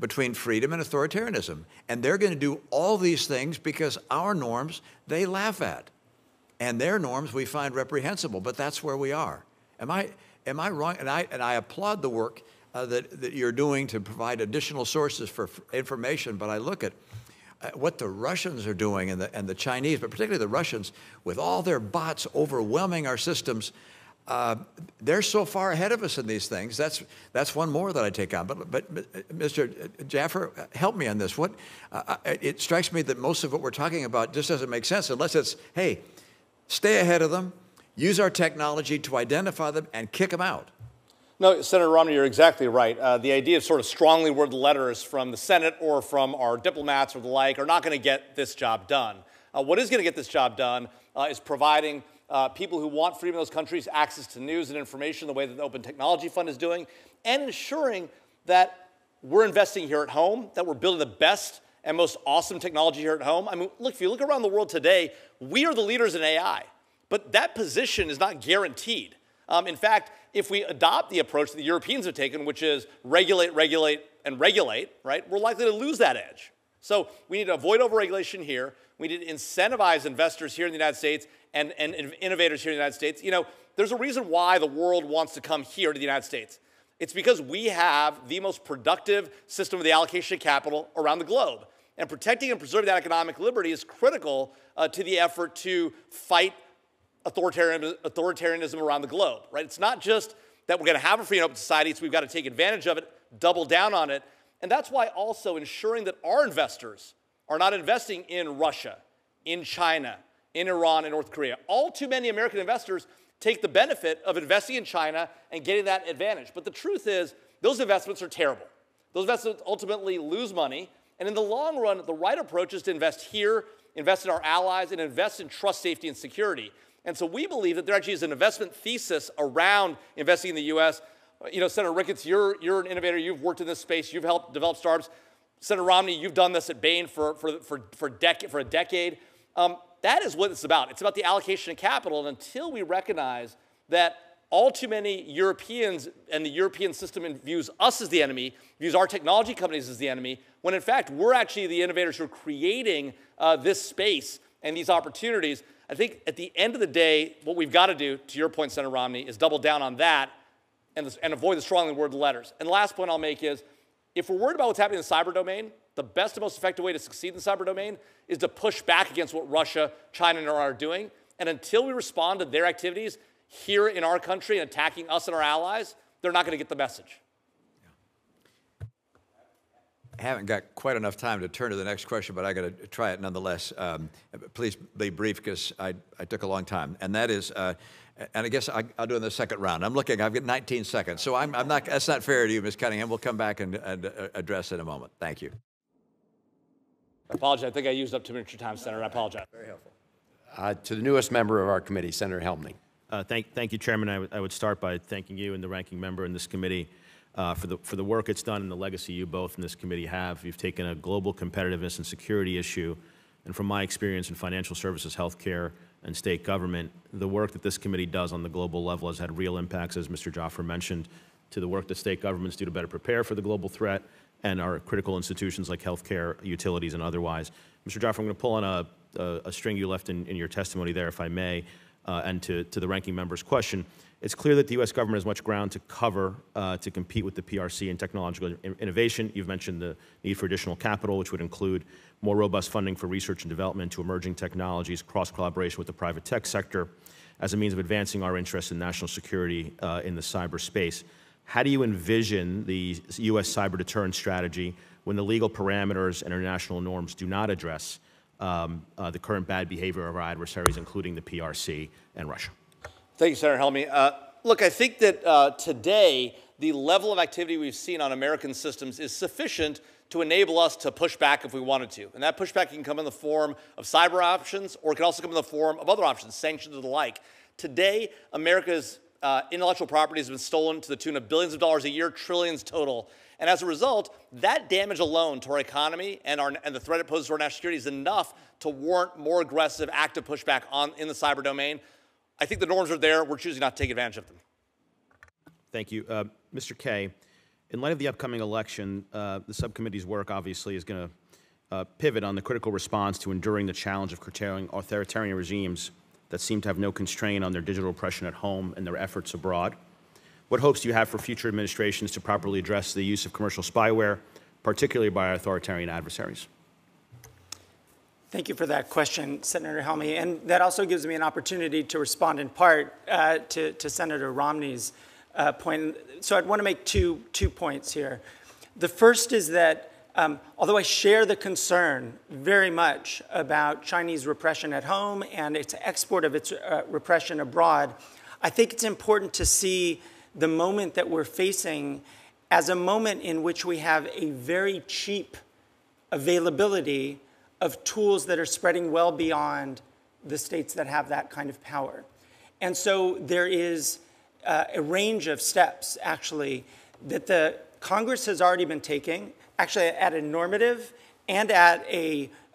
between freedom and authoritarianism. And they're going to do all these things because our norms they laugh at, and their norms we find reprehensible. But that's where we are. Am I wrong? And I applaud the work that you're doing to provide additional sources for information. But I look at what the Russians are doing and the Chinese, but particularly the Russians, with all their bots overwhelming our systems. They're so far ahead of us in these things. That's one more that I take on. But Mr. Jaffer, help me on this. It strikes me that most of what we're talking about just doesn't make sense unless it's, hey, stay ahead of them, use our technology to identify them, and kick them out. No, Senator Romney, you're exactly right. The idea of sort of strongly worded letters from the Senate or from our diplomats or the like are not going to get this job done. What is going to get this job done is providing people who want freedom in those countries access to news and information the way that the Open Technology Fund is doing, and ensuring that we're investing here at home, that we're building the best and most awesome technology here at home. I mean, look, if you look around the world today, we are the leaders in AI, but that position is not guaranteed. In fact, if we adopt the approach that the Europeans have taken, which is regulate, regulate, and regulate, right, we're likely to lose that edge. So we need to avoid overregulation here. We need to incentivize investors here in the United States and innovators here in the United States. You know, there's a reason why the world wants to come here to the United States. It's because we have the most productive system of the allocation of capital around the globe. And protecting and preserving that economic liberty is critical to the effort to fight authoritarianism around the globe, right? It's not just that we're going to have a free and open society, so we've got to take advantage of it, double down on it. And that's why also ensuring that our investors are not investing in Russia, in China, in Iran, and North Korea. All too many American investors take the benefit of investing in China and getting that advantage. But the truth is, those investments are terrible. Those investments ultimately lose money. And in the long run, the right approach is to invest here, invest in our allies, and invest in trust, safety, and security. And so we believe that there actually is an investment thesis around investing in the U.S. Senator Ricketts, you're an innovator. You've worked in this space. You've helped develop startups. Senator Romney, you've done this at Bain for a decade. That is what it's about. It's about the allocation of capital. And until we recognize that all too many Europeans and the European system views us as the enemy, views our technology companies as the enemy, when in fact we're actually the innovators who are creating this space and these opportunities, I think at the end of the day, what we've got to do, to your point, Senator Romney, is double down on that and avoid the strongly worded letters. And the last point I'll make is, if we're worried about what's happening in the cyber domain, the best and most effective way to succeed in the cyber domain is to push back against what Russia, China, and Iran are doing. And until we respond to their activities here in our country and attacking us and our allies, they're not going to get the message. I haven't got quite enough time to turn to the next question, but I got to try it nonetheless. Please be brief, because I took a long time. And that is, and I guess I'll do it in the second round. I'm looking, I've got 19 seconds. So I'm not, that's not fair to you, Ms. Cunningham. We'll come back and address it in a moment. Thank you. I apologize. I think I used up too much of your time, Senator. I apologize. Very helpful. To the newest member of our committee, Senator Helming. Thank you, Chairman. I would start by thanking you and the ranking member in this committee for the work it's done and the legacy you both in this committee have. You've taken a global competitiveness and security issue, and from my experience in financial services, healthcare, and state government, the work that this committee does on the global level has had real impacts, as Mr. Jaffer mentioned, to the work that state governments do to better prepare for the global threat and our critical institutions like healthcare, utilities, and otherwise. Mr. Jaffer, I'm going to pull on a string you left in your testimony there, if I may, and to the ranking member's question. It's clear that the U.S. government has much ground to cover to compete with the PRC and technological innovation. You've mentioned the need for additional capital, which would include more robust funding for research and development to emerging technologies, cross-collaboration with the private tech sector, as a means of advancing our interests in national security in the cyberspace. How do you envision the U.S. cyber deterrence strategy when the legal parameters and international norms do not address the current bad behavior of our adversaries, including the PRC and Russia? Thank you, Senator Helmy. Look, I think that today the level of activity we've seen on American systems is sufficient to enable us to push back if we wanted to. And that pushback can come in the form of cyber options, or it can also come in the form of other options, sanctions or the like. Today, America's intellectual property has been stolen to the tune of billions of dollars a year, trillions total. And as a result, that damage alone to our economy and the threat it poses to our national security is enough to warrant more aggressive, active pushback in the cyber domain. I think the norms are there. We're choosing not to take advantage of them. Thank you. Mr. Kaye, in light of the upcoming election, the subcommittee's work obviously is going to pivot on the critical response to enduring the challenge of curtailing authoritarian regimes that seem to have no constraint on their digital oppression at home and their efforts abroad. What hopes do you have for future administrations to properly address the use of commercial spyware, particularly by our authoritarian adversaries? Thank you for that question, Senator Helmy. And that also gives me an opportunity to respond in part to Senator Romney's point. So I'd want to make two points here. The first is that although I share the concern very much about Chinese repression at home and its export of its repression abroad, I think it's important to see the moment that we're facing as a moment in which we have a very cheap availability of tools that are spreading well beyond the states that have that kind of power. And so there is a range of steps, actually, that the Congress has already been taking, actually at a normative and at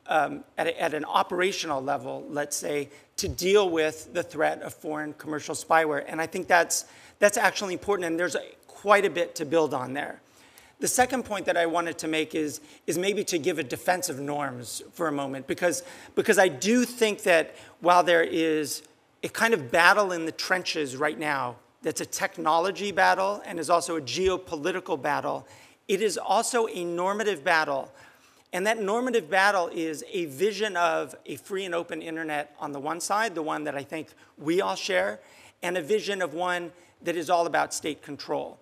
an operational level, let's say, to deal with the threat of foreign commercial spyware. And I think that's actually important, and there's quite a bit to build on there. The second point that I wanted to make is maybe to give a defense of norms for a moment, because I do think that while there is a kind of battle in the trenches right now that's a technology battle and is also a geopolitical battle, it is also a normative battle. And that normative battle is a vision of a free and open internet on the one side, the one that I think we all share, and a vision of one that is all about state control.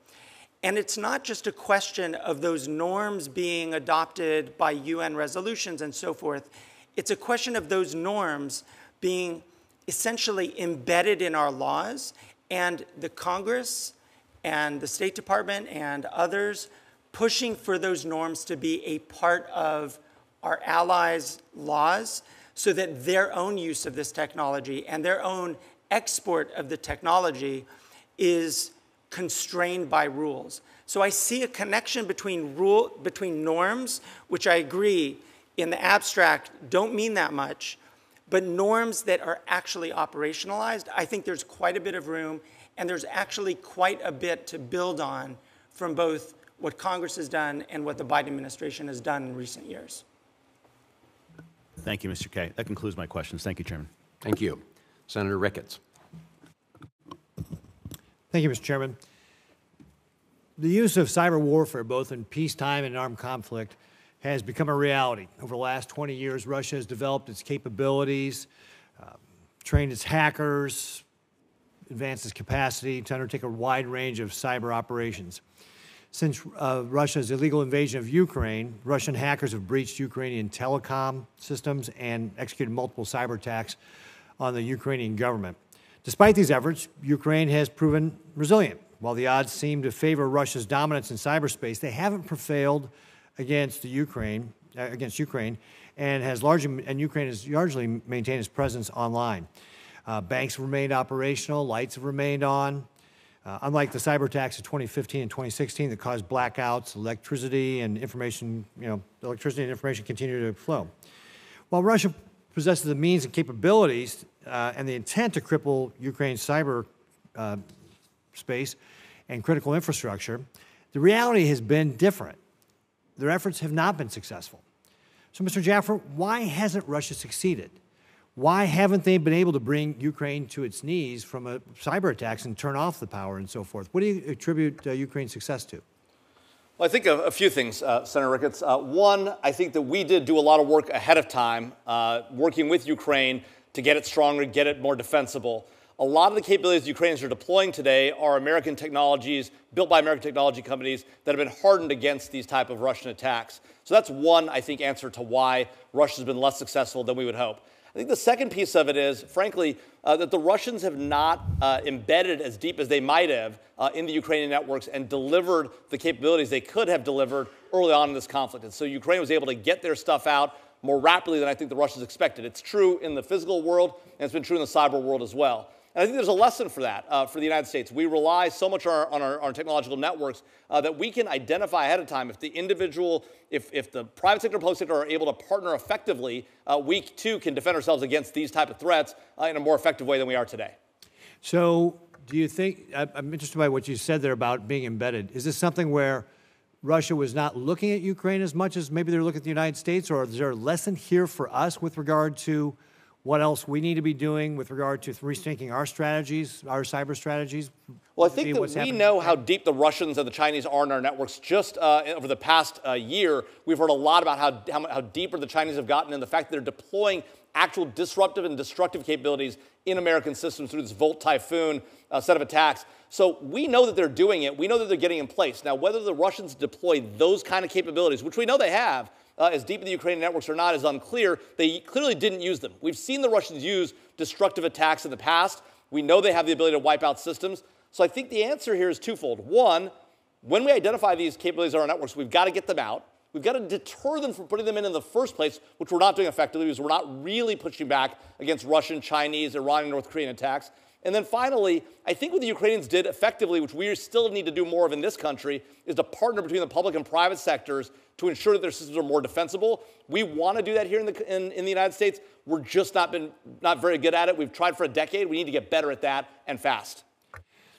And it's not just a question of those norms being adopted by UN resolutions and so forth. It's a question of those norms being essentially embedded in our laws, and the Congress and the State Department and others pushing for those norms to be a part of our allies' laws so that their own use of this technology and their own export of the technology is constrained by rules. So I see a connection between norms, which I agree in the abstract don't mean that much, but norms that are actually operationalized, I think there's quite a bit of room, and there's actually quite a bit to build on from both what Congress has done and what the Biden administration has done in recent years. Thank you, Mr. Kaye. That concludes my questions. Thank you, Chairman. Thank you. Senator Ricketts. Thank you, Mr. Chairman. The use of cyber warfare, both in peacetime and armed conflict, has become a reality. Over the last 20 years, Russia has developed its capabilities, trained its hackers, advanced its capacity to undertake a wide range of cyber operations. Since Russia's illegal invasion of Ukraine, Russian hackers have breached Ukrainian telecom systems and executed multiple cyber attacks on the Ukrainian government. Despite these efforts, Ukraine has proven resilient. While the odds seem to favor Russia's dominance in cyberspace, they haven't prevailed against Ukraine, and Ukraine has largely maintained its presence online. Banks have remained operational, lights have remained on. Unlike the cyber attacks of 2015 and 2016 that caused blackouts, electricity and information continue to flow. While Russia possesses the means and capabilities and the intent to cripple Ukraine's cyber space and critical infrastructure, the reality has been different. Their efforts have not been successful. So, Mr. Jaffer, why hasn't Russia succeeded? Why haven't they been able to bring Ukraine to its knees from cyber attacks and turn off the power and so forth? What do you attribute Ukraine's success to? Well, I think a few things, Senator Ricketts. One, I think that we did do a lot of work ahead of time, working with Ukraine to get it stronger, get it more defensible. A lot of the capabilities the Ukrainians are deploying today are American technologies, built by American technology companies that have been hardened against these type of Russian attacks. So that's one, I think, answer to why Russia's been less successful than we would hope. I think the second piece of it is, frankly, that the Russians have not embedded as deep as they might have in the Ukrainian networks and delivered the capabilities they could have delivered early on in this conflict. And so Ukraine was able to get their stuff out more rapidly than I think the Russians expected. It's true in the physical world, and it's been true in the cyber world as well. And I think there's a lesson for that for the United States. We rely so much on our technological networks that we can identify ahead of time if the individual, if the private sector and public sector are able to partner effectively, we too can defend ourselves against these type of threats in a more effective way than we are today. So do you think, I'm interested by what you said there about being embedded. Is this something where Russia was not looking at Ukraine as much as maybe they're looking at the United States, or is there a lesson here for us with regard to what else we need to be doing with regard to rethinking our strategies, our cyber strategies? Well, I think that we know how deep the Russians and the Chinese are in our networks. Just over the past year, we've heard a lot about how deeper the Chinese have gotten and the fact that they're deploying actual disruptive and destructive capabilities in American systems through this Volt Typhoon set of attacks. So we know that they're doing it. We know that they're getting in place. Now, whether the Russians deploy those kind of capabilities, which we know they have, as deep in the Ukrainian networks or not is unclear. They clearly didn't use them. We've seen the Russians use destructive attacks in the past. We know they have the ability to wipe out systems. So I think the answer here is twofold. One, when we identify these capabilities on our networks, we've got to get them out. We've got to deter them from putting them in the first place, which we're not doing effectively because we're not really pushing back against Russian, Chinese, Iranian, North Korean attacks. And then finally, I think what the Ukrainians did effectively, which we still need to do more of in this country, is to partner between the public and private sectors to ensure that their systems are more defensible. We want to do that here in the United States. We're just not very good at it. We've tried for a decade. We need to get better at that and fast.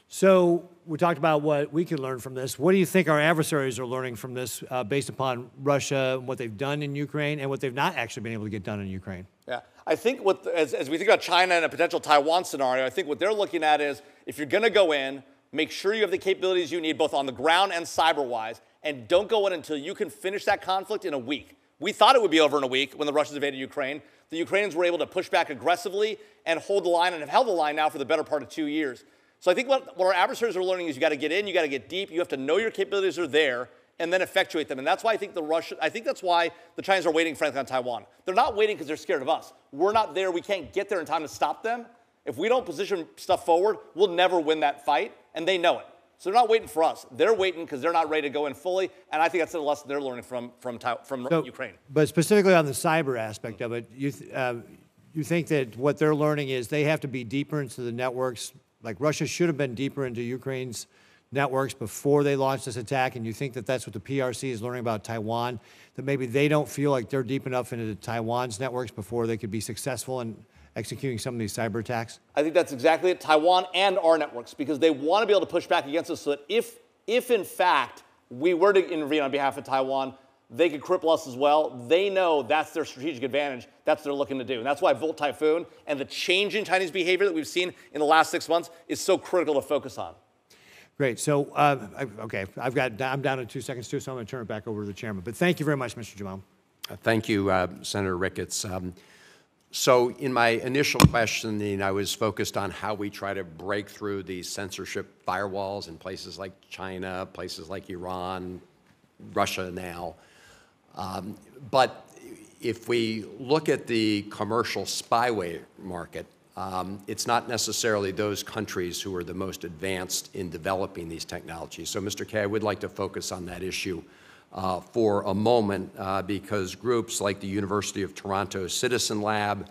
So we talked about what we can learn from this. What do you think our adversaries are learning from this based upon Russia, what they've done in Ukraine, and what they've not actually been able to get done in Ukraine? Yeah, I think as we think about China and a potential Taiwan scenario, I think what they're looking at is if you're going to go in, make sure you have the capabilities you need both on the ground and cyber-wise, and don't go in until you can finish that conflict in a week. We thought it would be over in a week when the Russians invaded Ukraine. The Ukrainians were able to push back aggressively and hold the line and have held the line now for the better part of 2 years. So I think what our adversaries are learning is you got to get in, you got to get deep, you have to know your capabilities are there, and then effectuate them. And that's why I think that's why the Chinese are waiting, frankly, on Taiwan. They're not waiting because they're scared of us. We're not there. We can't get there in time to stop them. If we don't position stuff forward, we'll never win that fight, and they know it. So they're not waiting for us. They're waiting because they're not ready to go in fully, and I think that's the lesson they're learning from Ukraine. But specifically on the cyber aspect of it, you think that what they're learning is they have to be deeper into the networks, like Russia should have been deeper into Ukraine's networks before they launched this attack, and you think that that's what the PRC is learning about Taiwan, that maybe they don't feel like they're deep enough into Taiwan's networks before they could be successful in executing some of these cyber attacks? I think that's exactly it, Taiwan and our networks, because they want to be able to push back against us so that if in fact we were to intervene on behalf of Taiwan, they could cripple us as well. They know that's their strategic advantage. That's what they're looking to do. And that's why Volt Typhoon and the change in Chinese behavior that we've seen in the last 6 months is so critical to focus on. Great. So, okay, I'm down to 2 seconds too, so I'm going to turn it back over to the chairman. But thank you very much, Mr. Jamal. Thank you, Senator Ricketts. So in my initial questioning, I was focused on how we try to break through these censorship firewalls in places like China, places like Iran, Russia now. But if we look at the commercial spyware market, it's not necessarily those countries who are the most advanced in developing these technologies. So, Mr. Kaye, I would like to focus on that issue for a moment because groups like the University of Toronto Citizen Lab,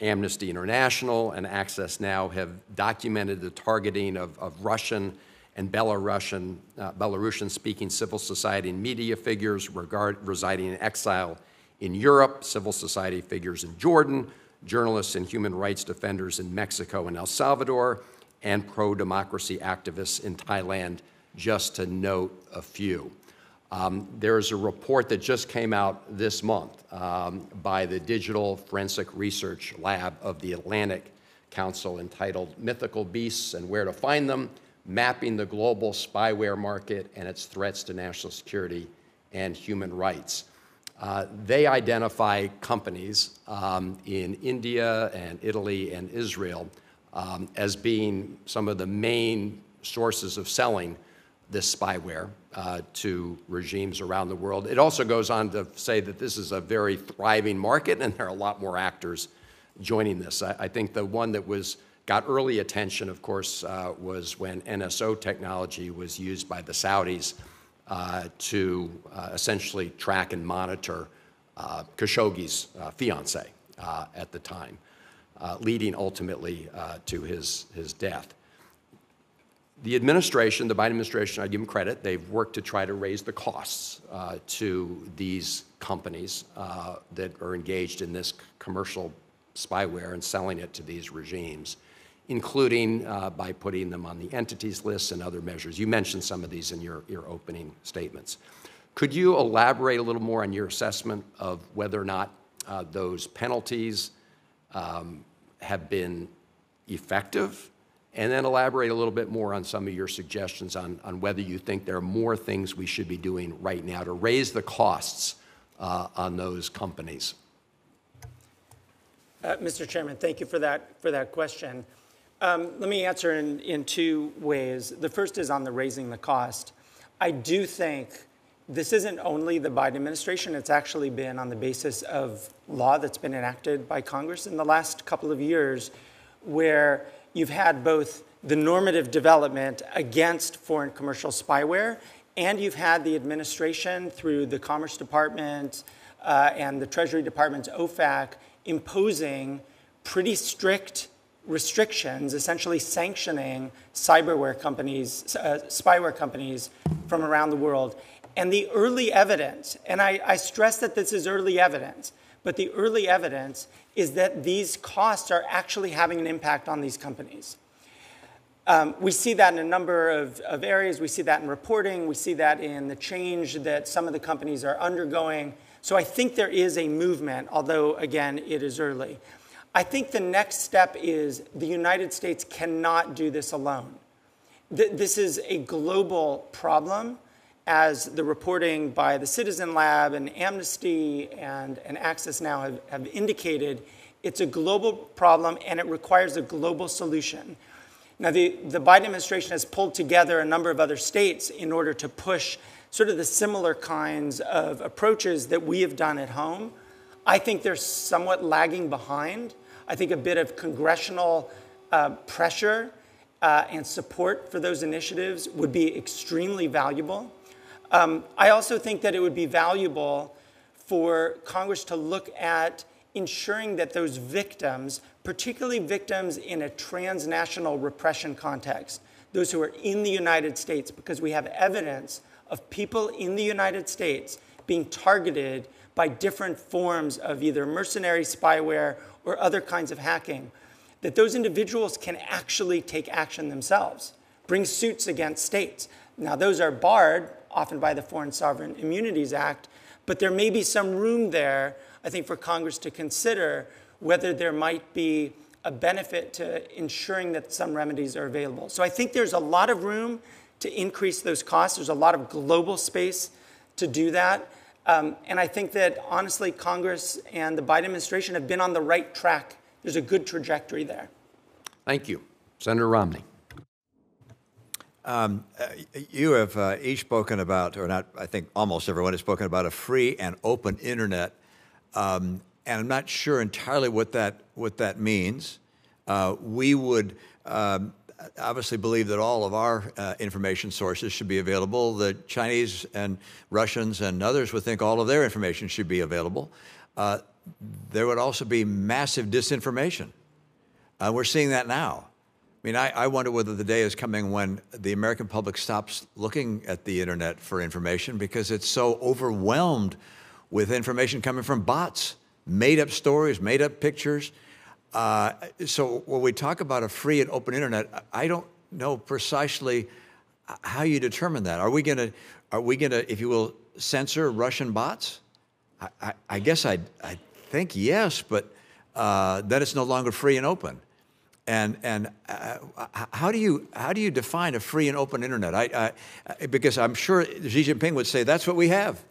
Amnesty International, and Access Now have documented the targeting of Russian and Belarusian-speaking civil society and media figures residing in exile in Europe, civil society figures in Jordan, journalists and human rights defenders in Mexico and El Salvador, and pro-democracy activists in Thailand, just to note a few. There's a report that just came out this month by the Digital Forensic Research Lab of the Atlantic Council entitled Mythical Beasts and Where to Find Them, Mapping the Global Spyware Market and Its Threats to National Security and Human Rights. They identify companies in India and Italy and Israel as being some of the main sources of selling this spyware to regimes around the world. It also goes on to say that this is a very thriving market and there are a lot more actors joining this. I think the one that got early attention, of course, was when NSO technology was used by the Saudis to essentially track and monitor Khashoggi's fiance at the time, leading ultimately to his death. The administration, the Biden administration, I give them credit, they've worked to try to raise the costs to these companies that are engaged in this commercial spyware and selling it to these regimes, including by putting them on the entities list and other measures. You mentioned some of these in your opening statements. Could you elaborate a little more on your assessment of whether or not those penalties have been effective? And then elaborate a little bit more on some of your suggestions on whether you think there are more things we should be doing right now to raise the costs on those companies. Mr. Chairman, thank you for that question. Let me answer in two ways. The first is on the raising the cost. I do think this isn't only the Biden administration, it's actually been on the basis of law that's been enacted by Congress in the last couple of years, where you've had both the normative development against foreign commercial spyware, and you've had the administration through the Commerce Department and the Treasury Department's OFAC imposing pretty strict restrictions, essentially sanctioning spyware companies from around the world. And the early evidence, and I stress that this is early evidence, but the early evidence is that these costs are actually having an impact on these companies. We see that in a number of areas. We see that in reporting. We see that in the change that some of the companies are undergoing. So I think there is a movement, although, again, it is early. I think the next step is the United States cannot do this alone. This is a global problem, as the reporting by the Citizen Lab and Amnesty and Access Now have indicated. It's a global problem, and it requires a global solution. Now, the Biden administration has pulled together a number of other states in order to push sort of the similar kinds of approaches that we have done at home. I think they're somewhat lagging behind. I think a bit of congressional pressure and support for those initiatives would be extremely valuable. I also think that it would be valuable for Congress to look at ensuring that those victims, particularly victims in a transnational repression context, those who are in the United States, because we have evidence of people in the United States being targeted by different forms of either mercenary spyware or other kinds of hacking, that those individuals can actually take action themselves, bring suits against states. Now, those are barred often by the Foreign Sovereign Immunities Act, but there may be some room there, I think, for Congress to consider whether there might be a benefit to ensuring that some remedies are available. So I think there's a lot of room to increase those costs. There's a lot of global space to do that. And I think that, honestly, Congress and the Biden administration have been on the right track. There's a good trajectory there. Thank you. Senator Romney. You have each spoken about, or not, I think almost everyone has spoken about a free and open internet. And I'm not sure entirely what that means. We would obviously believe that all of our information sources should be available. The Chinese and Russians and others would think all of their information should be available. There would also be massive disinformation. We're seeing that now. I mean, I wonder whether the day is coming when the American public stops looking at the internet for information because it's so overwhelmed with information coming from bots, made-up stories, made-up pictures. So when we talk about a free and open internet, I don't know precisely how you determine that. Are we gonna, if you will, censor Russian bots? I guess I think yes, but then it's no longer free and open. And how do you define a free and open internet? Because I'm sure Xi Jinping would say that's what we have.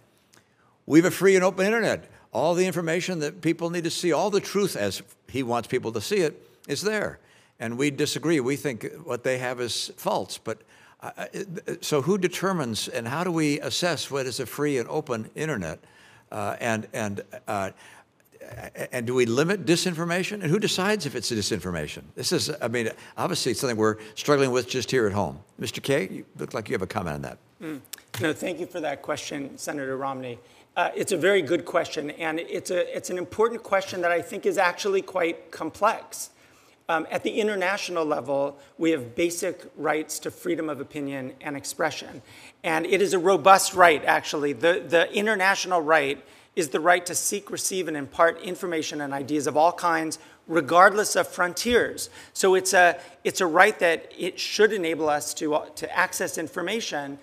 We have a free and open internet. All the information that people need to see, all the truth as he wants people to see it, is there. And we disagree. We think what they have is false. But so who determines and how do we assess what is a free and open internet? And do we limit disinformation? And who decides if it's disinformation? This is, I mean, obviously it's something we're struggling with just here at home. Mr. Kaye, you look like you have a comment on that. No, thank you for that question, Senator Romney. It's a very good question, and it's an important question that I think is actually quite complex. At the international level, we have basic rights to freedom of opinion and expression. And it is a robust right, actually. The international right is the right to seek, receive, and impart information and ideas of all kinds, regardless of frontiers. So it's a right that it should enable us to access information.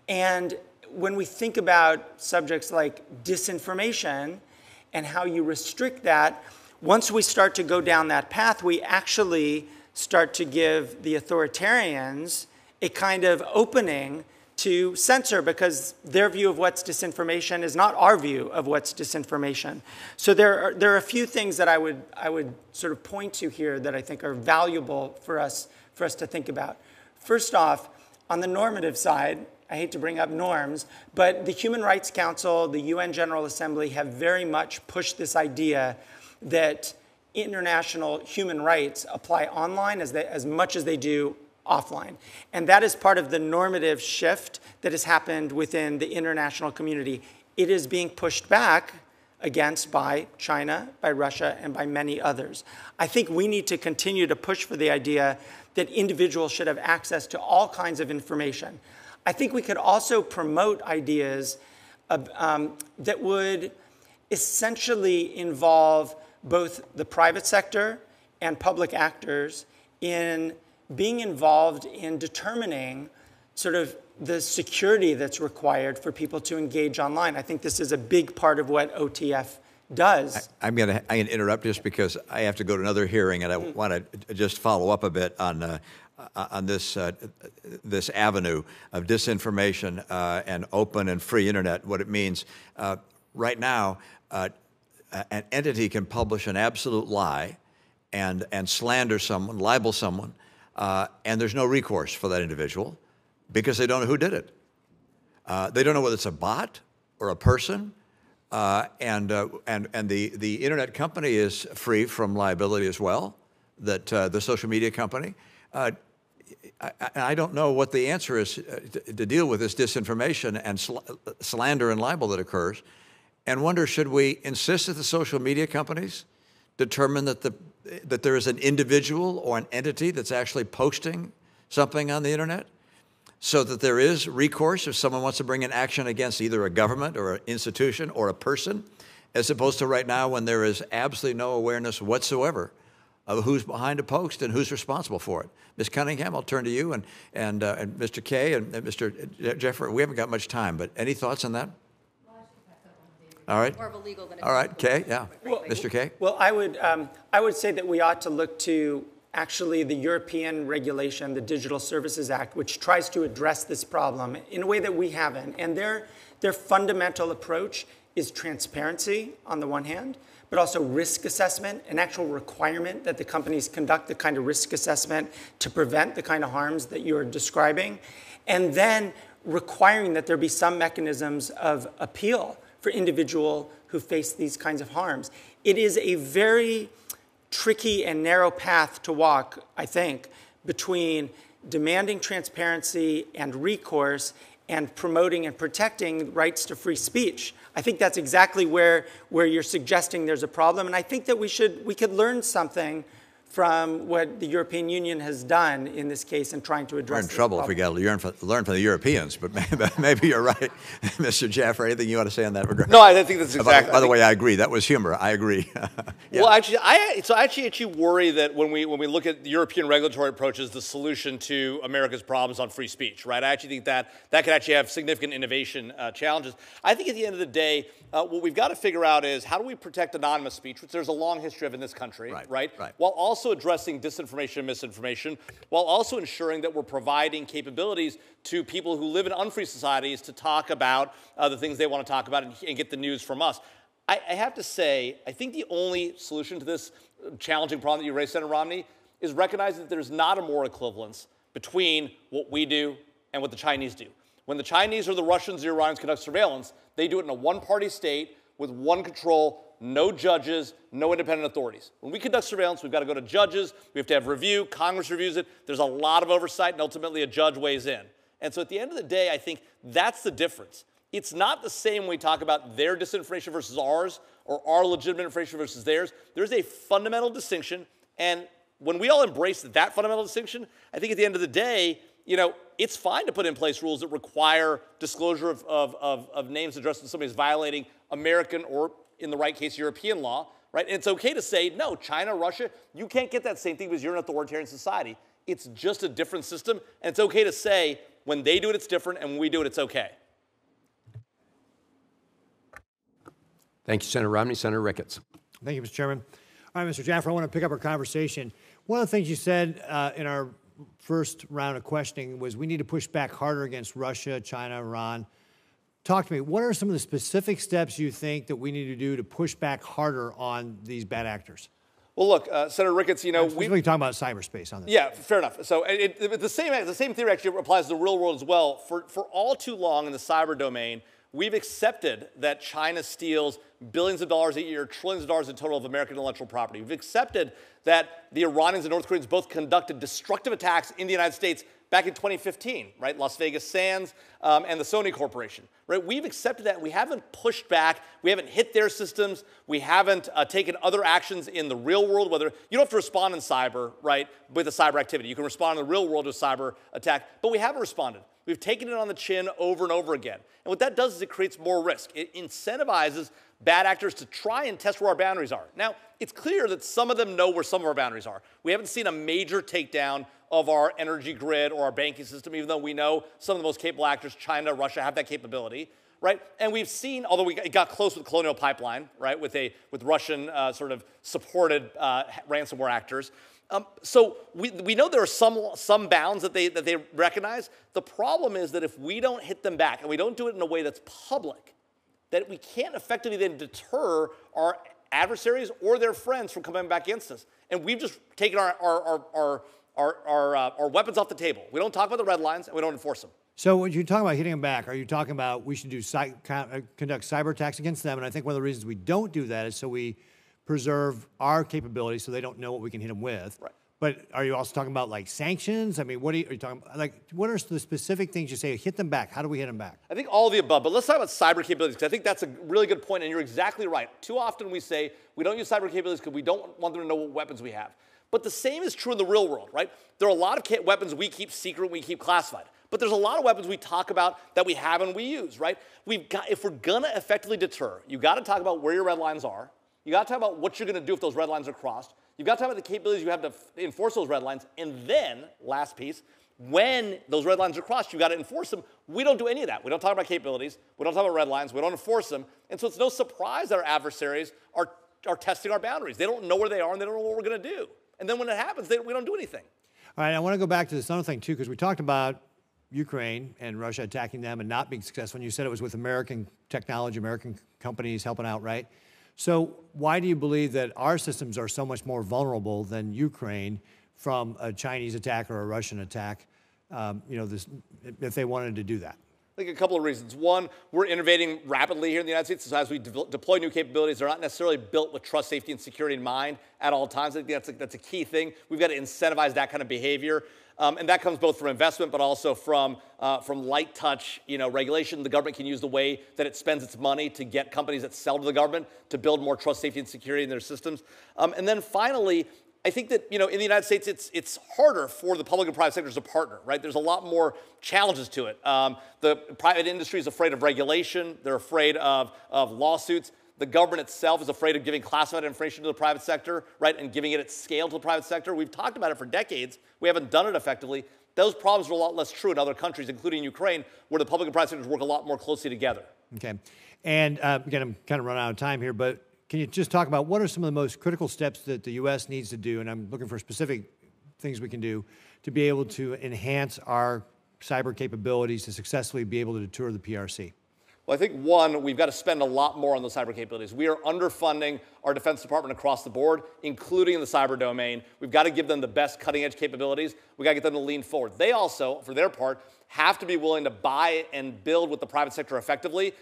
And when we think about subjects like disinformation and how you restrict that, once we start to go down that path, we actually start to give the authoritarians a kind of opening to censor because their view of what's disinformation is not our view of what's disinformation. So there are a few things that I would sort of point to here that I think are valuable for us to think about. First off, on the normative side, I hate to bring up norms, but the Human Rights Council, the UN General Assembly have very much pushed this idea that international human rights apply online as much as they do offline. And that is part of the normative shift that has happened within the international community. It is being pushed back against by China, by Russia, and by many others. I think we need to continue to push for the idea that individuals should have access to all kinds of information. I think we could also promote ideas that would essentially involve both the private sector and public actors in being involved in determining sort of the security that's required for people to engage online. I think this is a big part of what OTF does. I'm going to interrupt just because I have to go to another hearing, and I want to just follow up a bit on this avenue of disinformation and open and free internet, what it means. Right now, an entity can publish an absolute lie and slander someone, libel someone, and there's no recourse for that individual because they don't know who did it. They don't know whether it's a bot or a person, and the internet company is free from liability as well, that the social media company. I don't know what the answer is to deal with this disinformation and slander and libel that occurs, and wonder, should we insist that the social media companies determine that there is an individual or an entity that's actually posting something on the internet so that there is recourse if someone wants to bring an action against either a government or an institution or a person, as opposed to right now when there is absolutely no awareness whatsoever of who's behind a post and who's responsible for it. Ms. Cunningham, I'll turn to you, and Mr. Kay and Mr. Jeffrey. We haven't got much time, but any thoughts on that? All right. More of a legal than a all right, Kay, yeah. Well, Mr. Kay? Well, I would say that we ought to look to actually the European regulation, the Digital Services Act, which tries to address this problem in a way that we haven't. And their fundamental approach is transparency on the one hand, but also risk assessment, an actual requirement that the companies conduct the kind of risk assessment to prevent the kind of harms that you're describing, and then requiring that there be some mechanisms of appeal for individuals who face these kinds of harms. It is a very tricky and narrow path to walk, I think, between demanding transparency and recourse and promoting and protecting rights to free speech. I think that's exactly where you're suggesting there's a problem, and I think that we could learn something from what the European Union has done in this case in trying to address We're in trouble if we got to learn from the Europeans, but maybe you're right. Mr. Jaffer, anything you want to say on that regard? No, I think that's exactly. By the way, I agree. That was humor. I agree. Yeah. Well, actually, I actually worry that when we look at the European regulatory approach as the solution to America's problems on free speech, right? I actually think that could actually have significant innovation challenges. I think at the end of the day, what we've got to figure out is how do we protect anonymous speech, which there's a long history of in this country, right? While also addressing disinformation and misinformation, while also ensuring that we're providing capabilities to people who live in unfree societies to talk about the things they want to talk about and get the news from us. I have to say, I think the only solution to this challenging problem that you raised, Senator Romney, is recognizing that there's not a moral equivalence between what we do and what the Chinese do. When the Chinese or the Russians or the Iranians conduct surveillance, they do it in a one-party state with one control, no judges, no independent authorities. When we conduct surveillance, we've got to go to judges, we have to have review, Congress reviews it, there's a lot of oversight, and ultimately a judge weighs in. And so at the end of the day, I think that's the difference. It's not the same when we talk about their disinformation versus ours, or our legitimate information versus theirs. There's a fundamental distinction, and when we all embrace that fundamental distinction, I think at the end of the day, it's fine to put in place rules that require disclosure of names addressed to somebody who's violating American or, in the right case, European law, right? And it's okay to say, no, China, Russia, you can't get that same thing because you're an authoritarian society. It's just a different system, and it's okay to say when they do it, it's different, and when we do it, it's okay. Thank you, Senator Romney. Senator Ricketts. Thank you, Mr. Chairman. All right, Mr. Jaffer, I want to pick up our conversation. One of the things you said in our first round of questioning was we need to push back harder against Russia, China, Iran. Talk to me. What are some of the specific steps you think that we need to do to push back harder on these bad actors? Well, look, Senator Ricketts, we're talking about cyberspace on this. Yeah, fair enough. So the same theory actually applies to the real world as well. For all too long in the cyber domain, we've accepted that China steals billions of dollars a year, trillions of dollars in total of American intellectual property. We've accepted that the Iranians and North Koreans both conducted destructive attacks in the United States back in 2015, right? Las Vegas Sands and the Sony Corporation, right? We've accepted that. We haven't pushed back. We haven't hit their systems. We haven't taken other actions in the real world, whether you don't have to respond in cyber, right, with a cyber activity. You can respond in the real world to a cyber attack, but we haven't responded. We've taken it on the chin over and over again. And what that does is it creates more risk. It incentivizes bad actors to try and test where our boundaries are. Now, it's clear that some of them know where some of our boundaries are. We haven't seen a major takedown of our energy grid or our banking system, even though we know some of the most capable actors, China, Russia, have that capability, right? And we've seen, although it got close with Colonial Pipeline, right, with Russian sort of supported ransomware actors. So we know there are some bounds that they recognize. The problem is that if we don't hit them back and we don't do it in a way that's public, that we can't effectively then deter our adversaries or their friends from coming back against us. And we've just taken our weapons off the table. We don't talk about the red lines and we don't enforce them. So when you're talking about hitting them back, are you talking about we should conduct cyber attacks against them? And I think one of the reasons we don't do that is so we preserve our capabilities so they don't know what we can hit them with. Right. But are you also talking about like sanctions? I mean, are you talking about, like, what are the specific things you say, hit them back? How do we hit them back? I think all of the above, but let's talk about cyber capabilities, because I think that's a really good point, and you're exactly right. Too often we say we don't use cyber capabilities because we don't want them to know what weapons we have. But the same is true in the real world, right? There are a lot of weapons we keep secret, we keep classified. But there's a lot of weapons we talk about that we have and we use, right? If we're gonna effectively deter, you gotta talk about where your red lines are. You gotta talk about what you're gonna do if those red lines are crossed. You gotta talk about the capabilities you have to enforce those red lines. And then, last piece, when those red lines are crossed, you gotta enforce them. We don't do any of that. We don't talk about capabilities. We don't talk about red lines. We don't enforce them. And so it's no surprise that our adversaries are testing our boundaries. They don't know where they are and they don't know what we're gonna do. And then when it happens, we don't do anything. All right, I want to go back to this other thing, too, because we talked about Ukraine and Russia attacking them and not being successful. And you said it was with American technology, American companies helping out, right? So why do you believe that our systems are so much more vulnerable than Ukraine from a Chinese attack or a Russian attack, if they wanted to do that? I think a couple of reasons. One, we're innovating rapidly here in the United States. So as we deploy new capabilities, they're not necessarily built with trust, safety, and security in mind at all times. I think that's a key thing. We've got to incentivize that kind of behavior. And that comes both from investment, but also from light touch regulation. The government can use the way that it spends its money to get companies that sell to the government to build more trust, safety, and security in their systems. And then finally, I think that in the United States, it's harder for the public and private sectors to partner, right? There's a lot more challenges to it. The private industry is afraid of regulation. They're afraid of lawsuits. The government itself is afraid of giving classified information to the private sector, right, and giving it its scale to the private sector. We've talked about it for decades. We haven't done it effectively. Those problems are a lot less true in other countries, including Ukraine, where the public and private sectors work a lot more closely together. Okay. And again, I'm kind of running out of time here, but can you just talk about what are some of the most critical steps that the U.S. needs to do, and I'm looking for specific things we can do, to be able to enhance our cyber capabilities to successfully be able to deter the PRC? Well, I think, one, we've got to spend a lot more on those cyber capabilities. We are underfunding our Defense Department across the board, including in the cyber domain. We've got to give them the best cutting-edge capabilities. We've got to get them to lean forward. They also, for their part, have to be willing to buy and build with the private sector effectively.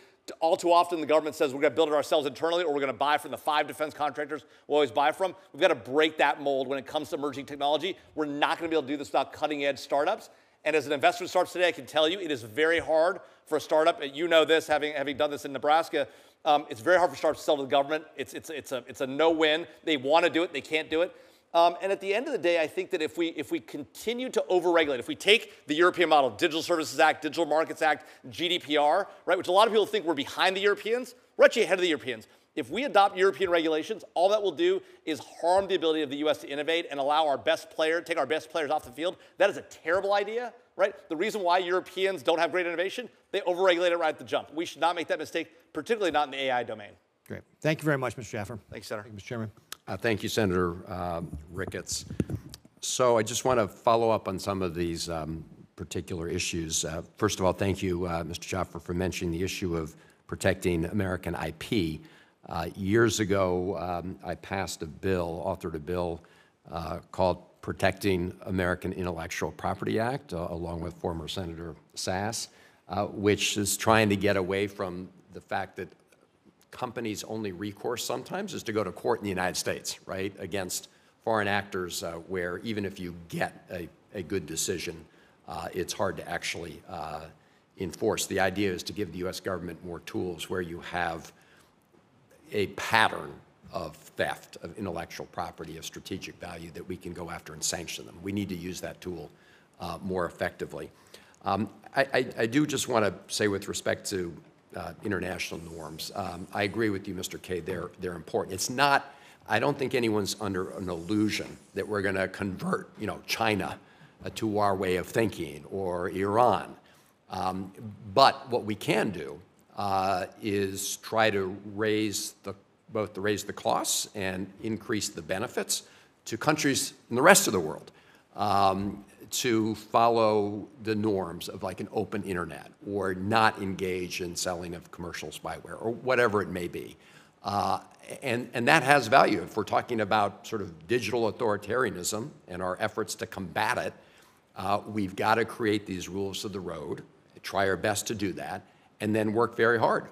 All too often, the government says we're going to build it ourselves internally, or we're going to buy from the 5 defense contractors we'll always buy from. We've got to break that mold when it comes to emerging technology. We're not going to be able to do this without cutting-edge startups. And as an investor in startups today, I can tell you it is very hard for a startup. You know this, having done this in Nebraska. It's very hard for startups to sell to the government. It's a no-win. They want to do it. They can't do it. And at the end of the day, I think that if we continue to overregulate, if we take the European model, Digital Services Act, Digital Markets Act, GDPR, right, which a lot of people think we're behind the Europeans, we're actually ahead of the Europeans. If we adopt European regulations, all that will do is harm the ability of the U.S. to innovate and allow our best player, take our best players off the field. That is a terrible idea, right? The reason why Europeans don't have great innovation, they overregulate it right at the jump. We should not make that mistake, particularly not in the AI domain. Great. Thank you very much, Mr. Schaffer. Thanks, Senator. Thank you, Mr. Chairman. Thank you, Senator Ricketts. So I just want to follow up on some of these particular issues. First of all, thank you, Mr. Schaffer, for mentioning the issue of protecting American IP. Years ago, I passed a bill, authored a bill called Protecting American Intellectual Property Act, along with former Senator Sass, which is trying to get away from the fact that companies' only recourse sometimes is to go to court in the United States, right, against foreign actors, where even if you get a good decision, it's hard to actually enforce. The idea is to give the U.S. government more tools where you have a pattern of theft of intellectual property of strategic value that we can go after and sanction them. We need to use that tool more effectively. I do just want to say, with respect to international norms, I agree with you, Mr. Kaye, they're important. It's not, I don't think anyone's under an illusion that we're going to convert, China to our way of thinking, or Iran. But what we can do is try to raise the costs and increase the benefits to countries in the rest of the world to follow the norms of like an open internet, or not engage in selling of commercial spyware, or whatever it may be. And that has value. If we're talking about sort of digital authoritarianism and our efforts to combat it, we've got to create these rules of the road, try our best to do that, and then work very hard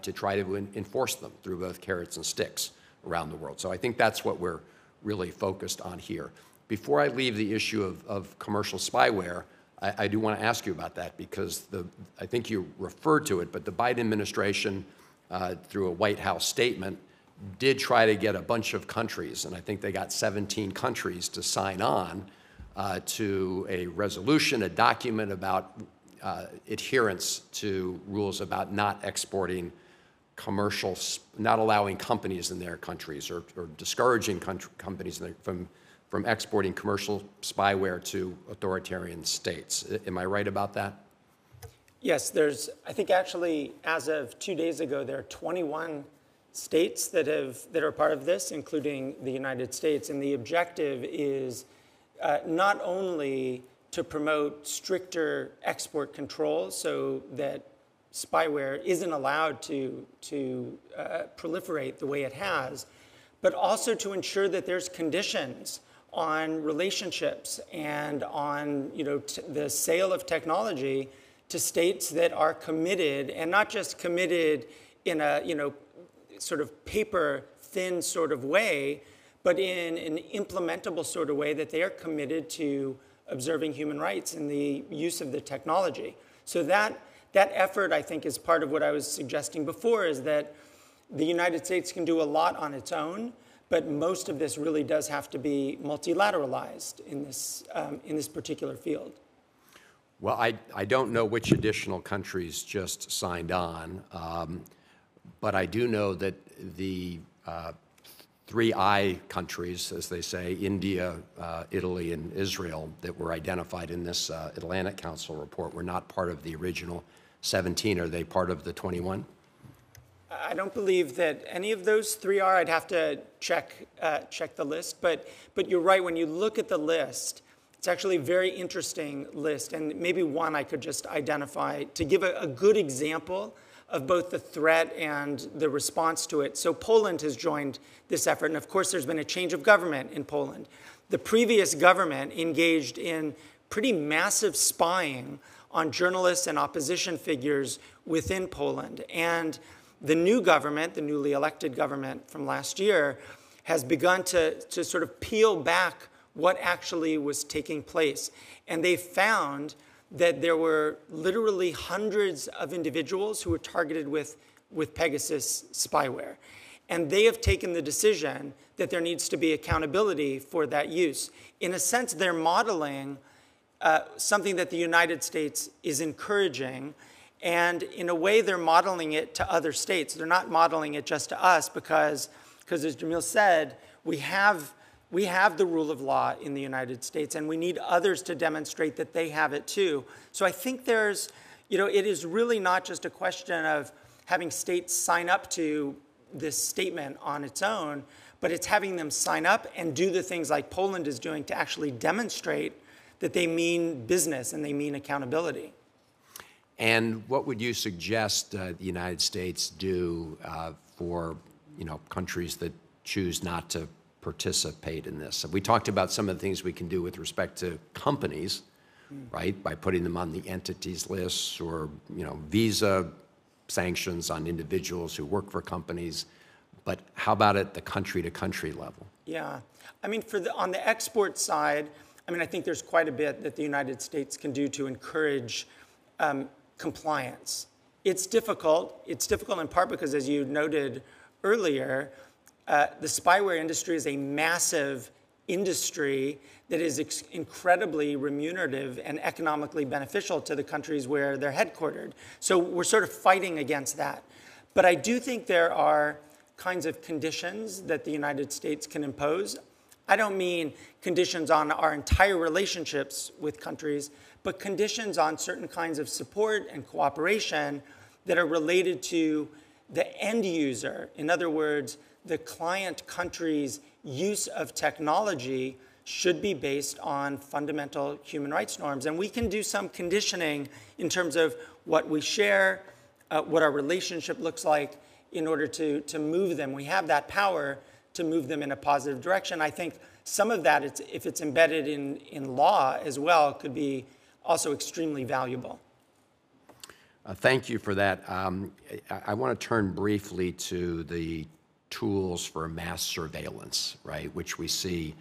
to try to enforce them through both carrots and sticks around the world. So I think that's what we're really focused on here. Before I leave the issue of commercial spyware, I do want to ask you about that, because I think you referred to it, but the Biden administration, through a White House statement, did try to get a bunch of countries, and I think they got 17 countries to sign on to a resolution, a document about adherence to rules about not exporting not allowing companies in their countries or discouraging companies from exporting commercial spyware to authoritarian states. Am I right about that? Yes, I think actually, as of 2 days ago, there are 21 states that are part of this, including the United States. And the objective is not only to promote stricter export controls so that spyware isn't allowed to proliferate the way it has, but also to ensure that there's conditions on relationships and on the sale of technology to states that are committed, and not just committed in a sort of paper thin sort of way, but in an implementable sort of way that they are committed to observing human rights in the use of the technology. So that effort, I think, is part of what I was suggesting before, is that the United States can do a lot on its own, but most of this really does have to be multilateralized in this particular field. Well, I don't know which additional countries just signed on, but I do know that the 3I countries, as they say, India, Italy, and Israel, that were identified in this Atlantic Council report were not part of the original 17. Are they part of the 21? I don't believe that any of those three are. I'd have to check the list. But you're right, when you look at the list, it's actually a very interesting list. And maybe one I could just identify to give a good example of both the threat and the response to it. So Poland has joined this effort. And of course, there's been a change of government in Poland. The previous government engaged in pretty massive spying on journalists and opposition figures within Poland. And the new government, the newly elected government from last year, has begun to sort of peel back what actually was taking place. And they found that there were literally hundreds of individuals who were targeted with Pegasus spyware. And they have taken the decision that there needs to be accountability for that use. In a sense, they're modeling something that the United States is encouraging. And in a way, they're modeling it to other states. They're not modeling it just to us because as Jamil said, we have the rule of law in the United States, and we need others to demonstrate that they have it too. So I think it is really not just a question of having states sign up to this statement on its own, but it's having them sign up and do the things like Poland is doing to actually demonstrate that they mean business and they mean accountability. And what would you suggest the United States do for countries that choose not to participate in this? We talked about some of the things we can do with respect to companies, right, by putting them on the entities lists, or visa sanctions on individuals who work for companies. But how about at the country-to-country level? Yeah, I mean, on the export side, I think there's quite a bit that the United States can do to encourage compliance. It's difficult. It's difficult in part because, as you noted earlier, the spyware industry is a massive industry that is incredibly remunerative and economically beneficial to the countries where they're headquartered. So we're sort of fighting against that. But I do think there are kinds of conditions that the United States can impose. I don't mean conditions on our entire relationships with countries, but conditions on certain kinds of support and cooperation that are related to the end user. In other words, the client country's use of technology should be based on fundamental human rights norms. And we can do some conditioning in terms of what we share, what our relationship looks like in order to move them. We have that power to move them in a positive direction. I think some of that, if it's embedded in law as well, could be also extremely valuable. Thank you for that. I want to turn briefly to the tools for mass surveillance, right, which we see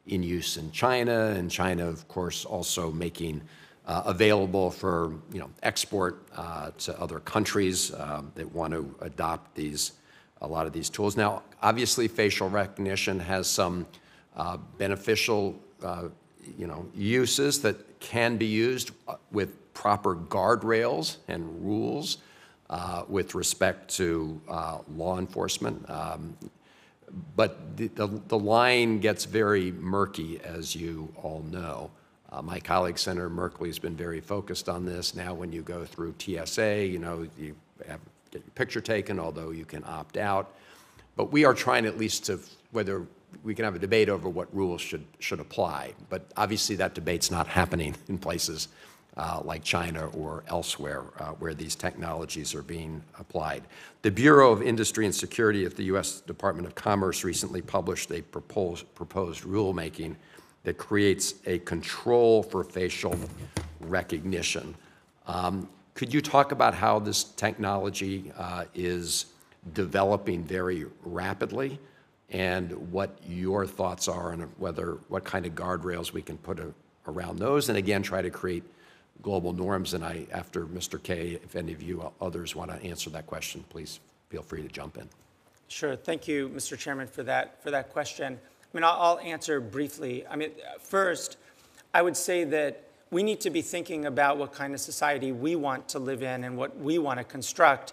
in use in China, and China, of course, also making available for export to other countries that want to adopt these a lot of these tools. Now, obviously, facial recognition has some beneficial uses that can be used with proper guardrails and rules with respect to law enforcement. But the line gets very murky, as you all know. My colleague, Senator Merkley, has been very focused on this. Now, when you go through TSA, you have to get your picture taken, although you can opt out. But we are trying at least to, whether we can have a debate over what rules should apply. But obviously that debate's not happening in places like China or elsewhere where these technologies are being applied. The Bureau of Industry and Security at the U.S. Department of Commerce recently published a proposed rulemaking that creates a control for facial recognition. Could you talk about how this technology is developing very rapidly and what your thoughts are on what kind of guardrails we can put around those, and again, try to create global norms? And after Mr. Kaye, if any of you others want to answer that question, please feel free to jump in. Sure. Thank you, Mr. Chairman, for that question. I mean, I'll answer briefly. I mean, first, I would say that we need to be thinking about what kind of society we want to live in and what we want to construct.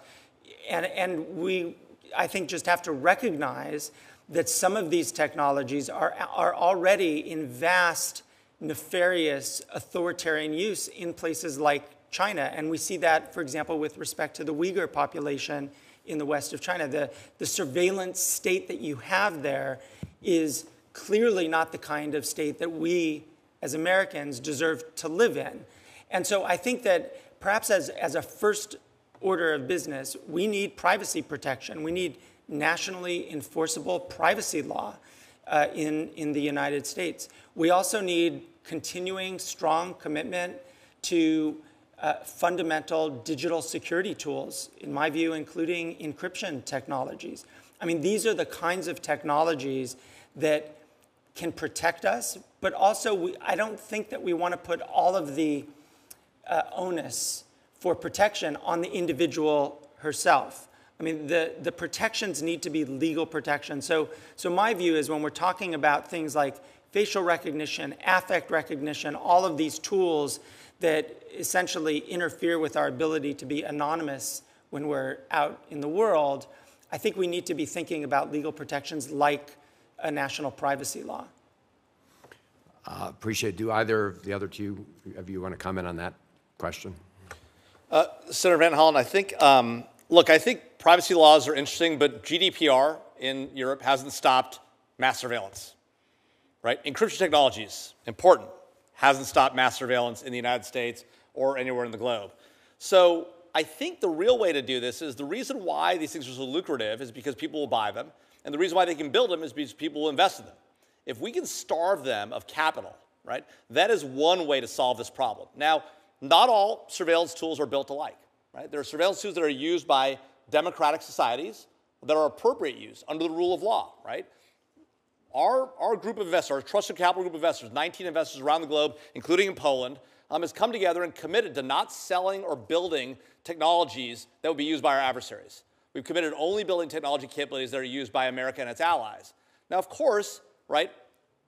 And we, I think, just have to recognize that some of these technologies are already in vast, nefarious, authoritarian use in places like China. And we see that, for example, with respect to the Uyghur population in the west of China. The surveillance state that you have there is clearly not the kind of state that we as Americans deserve to live in. And so I think that perhaps as a first order of business, we need privacy protection. We need nationally enforceable privacy law in the United States. We also need continuing strong commitment to fundamental digital security tools, in my view, including encryption technologies. I mean, these are the kinds of technologies that can protect us, but also I don't think that we want to put all of the onus for protection on the individual herself. I mean, the protections need to be legal protection. So my view is when we're talking about things like facial recognition, affect recognition, all of these tools that essentially interfere with our ability to be anonymous when we're out in the world, I think we need to be thinking about legal protections like a national privacy law. Appreciate it. Do either of the other two of you want to comment on that question? Senator Van Hollen, I think, look, I think privacy laws are interesting, but GDPR in Europe hasn't stopped mass surveillance, right? Encryption technologies, important, hasn't stopped mass surveillance in the United States or anywhere in the globe. So I think the real way to do this is the reason why these things are so lucrative is because people will buy them, and the reason why they can build them is because people will invest in them. If we can starve them of capital, right, that is one way to solve this problem. Now, not all surveillance tools are built alike, right? There are surveillance tools that are used by democratic societies that are appropriate use under the rule of law, right? Our group of investors, our trusted capital group of investors, 19 investors around the globe, including in Poland, has come together and committed to not selling or building technologies that would be used by our adversaries. We've committed only building technology capabilities that are used by America and its allies. Now, of course, right,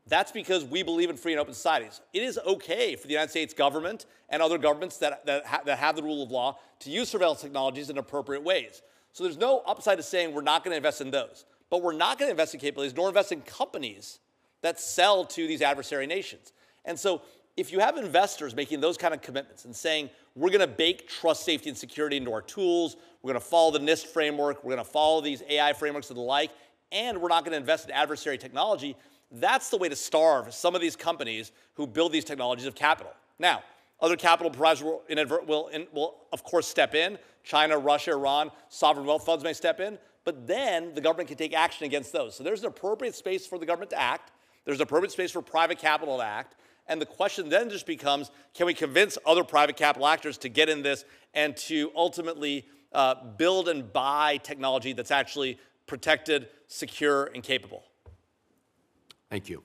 that's because we believe in free and open societies. It is okay for the United States government and other governments that have the rule of law to use surveillance technologies in appropriate ways. So there's no upside to saying we're not going to invest in those. But we're not going to invest in capabilities nor invest in companies that sell to these adversary nations. And so if you have investors making those kind of commitments and saying, we're going to bake trust, safety, and security into our tools, we're going to follow the NIST framework, we're going to follow these AI frameworks and the like, and we're not going to invest in adversary technology, that's the way to starve some of these companies who build these technologies of capital. Now, other capital providers will of course, step in. China, Russia, Iran, sovereign wealth funds may step in. But then the government can take action against those. So there's an appropriate space for the government to act. There's an appropriate space for private capital to act. And the question then just becomes, can we convince other private capital actors to get in this and to ultimately build and buy technology that's actually protected, secure, and capable? Thank you.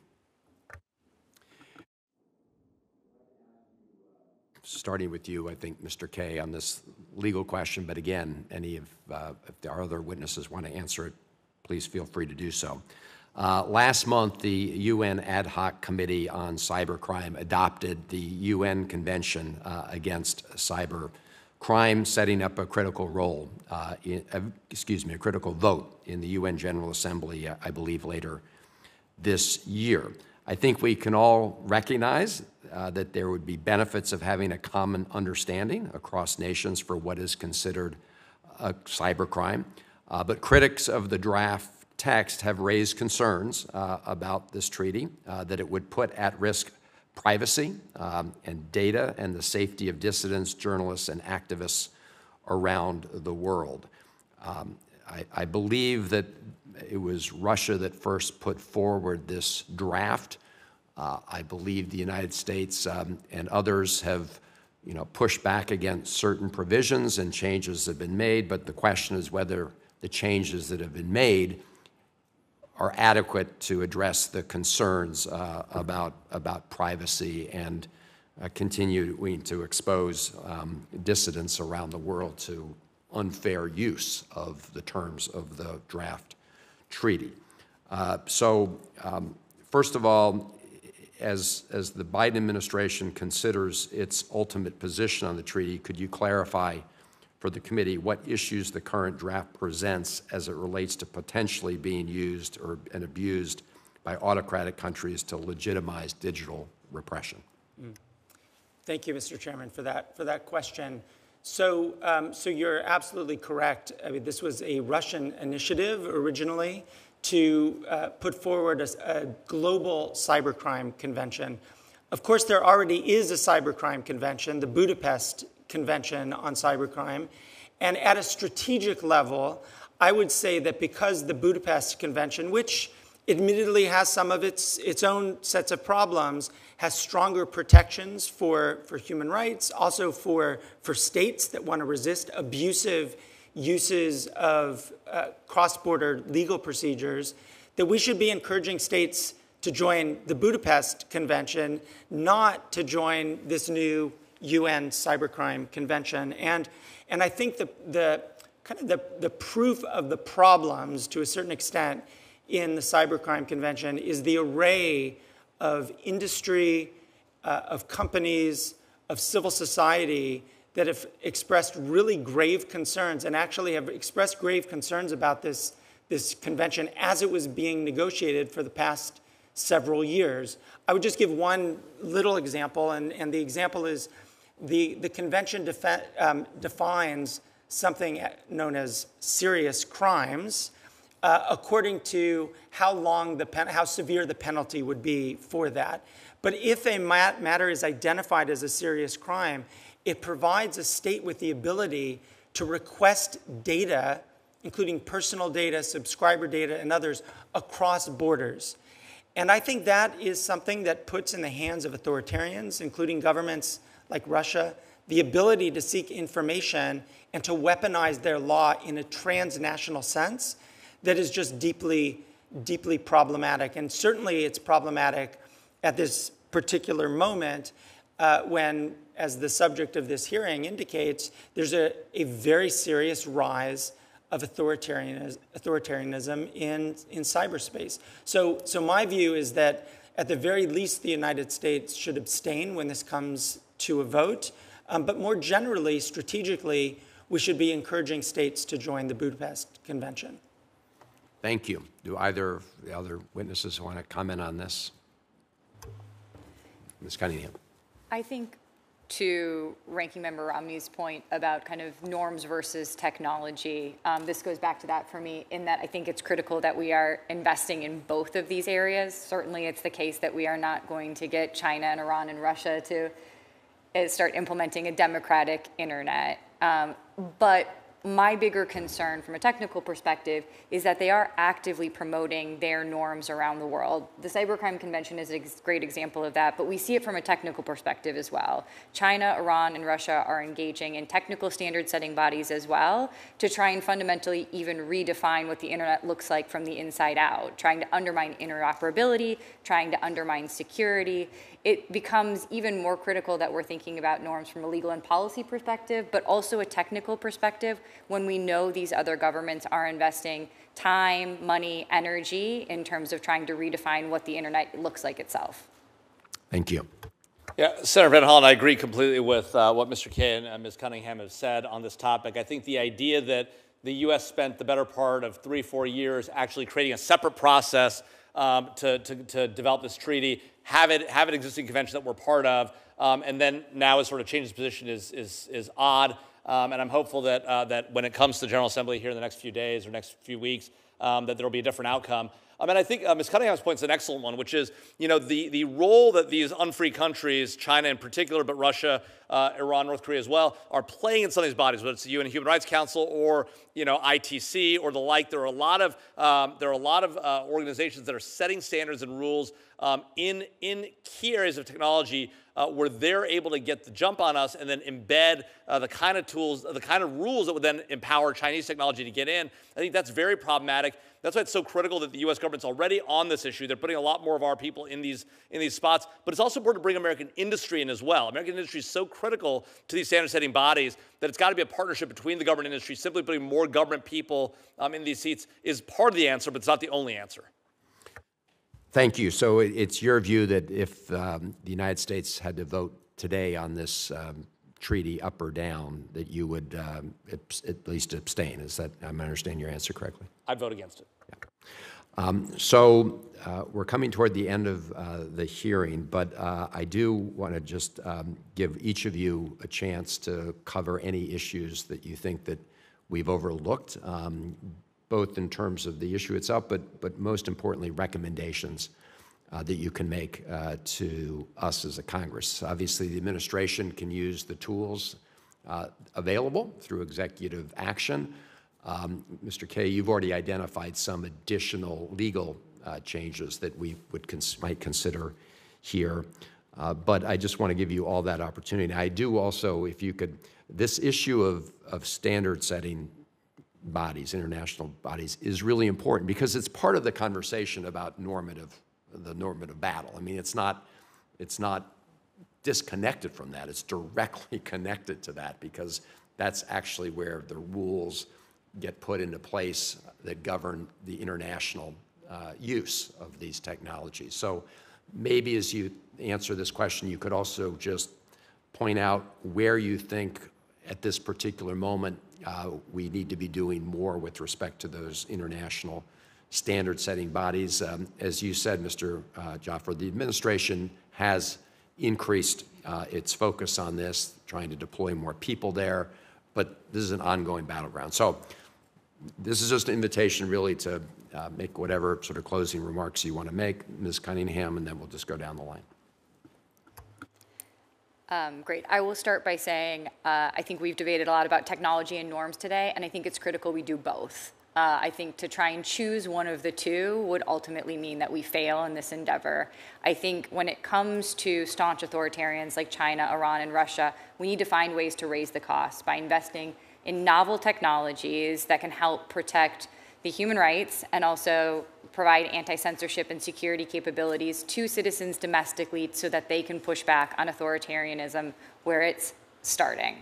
Starting with you, I think, Mr. Kaye, on this legal question, but again, if our other witnesses want to answer it, please feel free to do so. Last month, the UN Ad Hoc Committee on Cybercrime adopted the UN Convention against Cyber Crime, setting up a critical role, a critical vote in the UN General Assembly, I believe, later this year. I think we can all recognize that there would be benefits of having a common understanding across nations for what is considered a cybercrime. But critics of the draft text have raised concerns about this treaty, that it would put at risk privacy and data and the safety of dissidents, journalists, and activists around the world. I believe that it was Russia that first put forward this draft. I believe the United States and others have pushed back against certain provisions and changes have been made, but the question is whether the changes that have been made are adequate to address the concerns about privacy and continuing to expose dissidents around the world to unfair use of the terms of the draft treaty. First of all, as the Biden administration considers its ultimate position on the treaty, could you clarify for the committee what issues the current draft presents as it relates to potentially being used and abused by autocratic countries to legitimize digital repression? Thank you, Mr. Chairman, for that question. So you're absolutely correct. I mean, this was a Russian initiative originally to put forward a global cybercrime convention. Of course, there already is a cybercrime convention, the Budapest Convention on Cybercrime. And at a strategic level, I would say that because the Budapest Convention, which admittedly has some of its own sets of problems, has stronger protections for human rights, also for states that want to resist abusive uses of cross-border legal procedures, that we should be encouraging states to join the Budapest Convention, not to join this new UN Cybercrime Convention. And I think the proof of the problems, to a certain extent, in the Cybercrime Convention is the array of industry, of companies, of civil society that have expressed really grave concerns and actually have expressed grave concerns about this convention as it was being negotiated for the past several years. I would just give one little example, and the example is the convention defines something known as serious crimes according to how severe the penalty would be for that. But if a matter is identified as a serious crime, it provides a state with the ability to request data, including personal data, subscriber data, and others, across borders. And I think that is something that puts in the hands of authoritarians, including governments like Russia, the ability to seek information and to weaponize their law in a transnational sense that is just deeply, deeply problematic. And certainly it's problematic at this particular moment when, as the subject of this hearing indicates, there's a very serious rise of authoritarianism in cyberspace. So my view is that at the very least, the United States should abstain when this comes to a vote. But more generally, strategically, we should be encouraging states to join the Budapest Convention. Thank you. Do either of the other witnesses want to comment on this? Ms. Cunningham. I think to Ranking Member Romney's point about kind of norms versus technology, this goes back to that for me in that I think it's critical that we are investing in both of these areas. Certainly it's the case that we are not going to get China and Iran and Russia to start implementing a democratic internet. But my bigger concern from a technical perspective is that they are actively promoting their norms around the world. The Cybercrime Convention is a great example of that, but we see it from a technical perspective as well. China, Iran, and Russia are engaging in technical standard-setting bodies as well to try and fundamentally even redefine what the internet looks like from the inside out, trying to undermine interoperability, trying to undermine security. It becomes even more critical that we're thinking about norms from a legal and policy perspective, but also a technical perspective when we know these other governments are investing time, money, energy in terms of trying to redefine what the internet looks like itself. Thank you. Yeah, Senator Van Hollen, I agree completely with what Mr. Kaye and Ms. Cunningham have said on this topic. I think the idea that the U.S. spent the better part of 3-4 years actually creating a separate process to develop this treaty, have an existing convention that we're part of, and then now has sort of changed its position is odd. And I'm hopeful that when it comes to the General Assembly here in the next few days or next few weeks, that there will be a different outcome. And I think Ms. Cunningham's point is an excellent one, which is, the role that these unfree countries, China in particular, but Russia, Iran, North Korea as well, are playing in some of these bodies, whether it's the UN Human Rights Council or, ITC or the like. There are a lot of organizations that are setting standards and rules in key areas of technology where they're able to get the jump on us and then embed the kind of tools, the kind of rules that would then empower Chinese technology to get in. I think that's very problematic. That's why it's so critical that the U.S. government's already on this issue. They're putting a lot more of our people in these spots. But it's also important to bring American industry in as well. American industry is so critical to these standard-setting bodies that it's got to be a partnership between the government and industry. Simply putting more government people in these seats is part of the answer, but it's not the only answer. Thank you. So it's your view that if the United States had to vote today on this treaty up or down, that you would at least abstain. Is that, I'm understanding your answer correctly? I'd vote against it. Yeah. So we're coming toward the end of the hearing, but I do want to just give each of you a chance to cover any issues that you think that we've overlooked, both in terms of the issue itself, but most importantly, recommendations that you can make to us as a Congress. Obviously, the administration can use the tools available through executive action. Mr. Kaye, you've already identified some additional legal changes that we might consider here, but I just want to give you all that opportunity. I do also, if you could, this issue of standard setting bodies, international bodies, is really important because it's part of the conversation about the normative battle. I mean, it's not disconnected from that. It's directly connected to that because that's actually where the rules get put into place that govern the international use of these technologies. So maybe as you answer this question, you could also just point out where you think at this particular moment we need to be doing more with respect to those international standard-setting bodies. As you said, Mr. Jaffer, the administration has increased its focus on this, trying to deploy more people there, but this is an ongoing battleground. So this is just an invitation really to make whatever sort of closing remarks you want to make, Ms. Cunningham, and then we'll just go down the line. Great. I will start by saying I think we've debated a lot about technology and norms today, and I think it's critical we do both. I think to try and choose one of the two would ultimately mean that we fail in this endeavor. I think when it comes to staunch authoritarians like China, Iran, and Russia, we need to find ways to raise the cost by investing in novel technologies that can help protect the human rights and also provide anti-censorship and security capabilities to citizens domestically so that they can push back on authoritarianism where it's starting.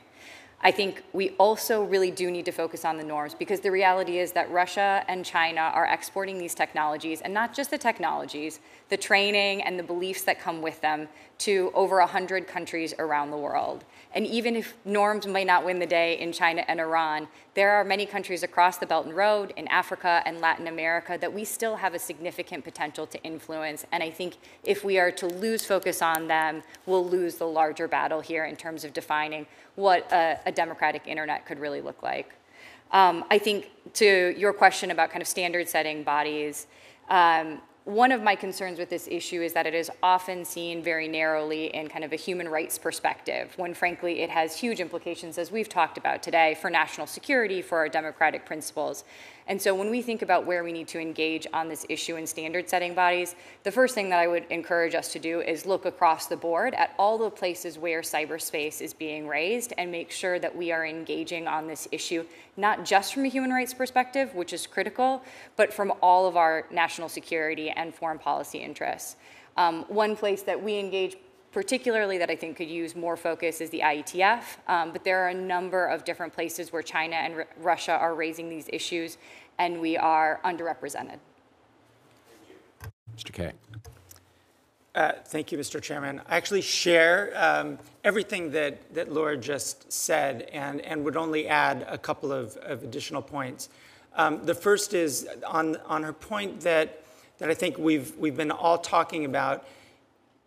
I think we also really do need to focus on the norms because the reality is that Russia and China are exporting these technologies, and not just the technologies, the training and the beliefs that come with them to over 100 countries around the world. And even if norms might not win the day in China and Iran, there are many countries across the Belt and Road, in Africa and Latin America, that we still have a significant potential to influence. And I think if we are to lose focus on them, we'll lose the larger battle here in terms of defining what a democratic internet could really look like. I think to your question about kind of standard setting bodies, one of my concerns with this issue is that it is often seen very narrowly in kind of a human rights perspective, when frankly it has huge implications, as we've talked about today, for national security, for our democratic principles. And so when we think about where we need to engage on this issue in standard setting bodies, the first thing that I would encourage us to do is look across the board at all the places where cyberspace is being raised and make sure that we are engaging on this issue, not just from a human rights perspective, which is critical, but from all of our national security and foreign policy interests. One place that we engage particularly that I think could use more focus is the IETF, but there are a number of different places where China and Russia are raising these issues. and we are underrepresented. Mr. Kaye. Thank you, Mr. Chairman. I actually share everything that Laura just said and would only add a couple of additional points. The first is on her point that I think we've been all talking about.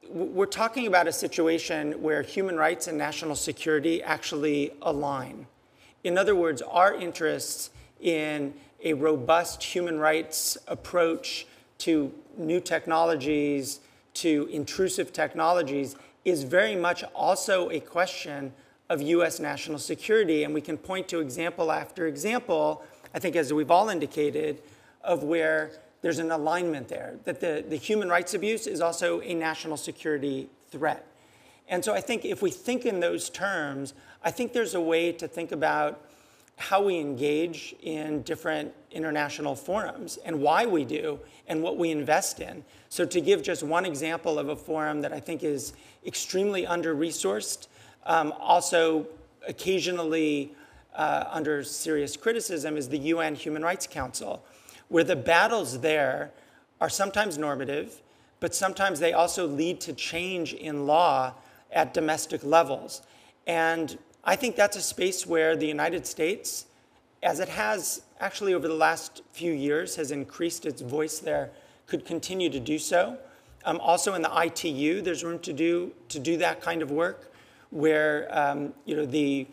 We're talking about a situation where human rights and national security actually align. In other words, our interests in a robust human rights approach to new technologies, to intrusive technologies, is very much also a question of U.S. national security. And we can point to example after example, I think as we've all indicated, of where there's an alignment there, that the human rights abuse is also a national security threat. And so I think if we think in those terms, I think there's a way to think about how we engage in different international forums and why we do and what we invest in. So to give just one example of a forum that I think is extremely under-resourced, also occasionally under serious criticism, is the UN Human Rights Council, where the battles there are sometimes normative, but sometimes they also lead to change in law at domestic levels. And I think that's a space where the United States, as it has actually over the last few years, has increased its voice there, could continue to do so. Also in the ITU, there's room to do that kind of work, where the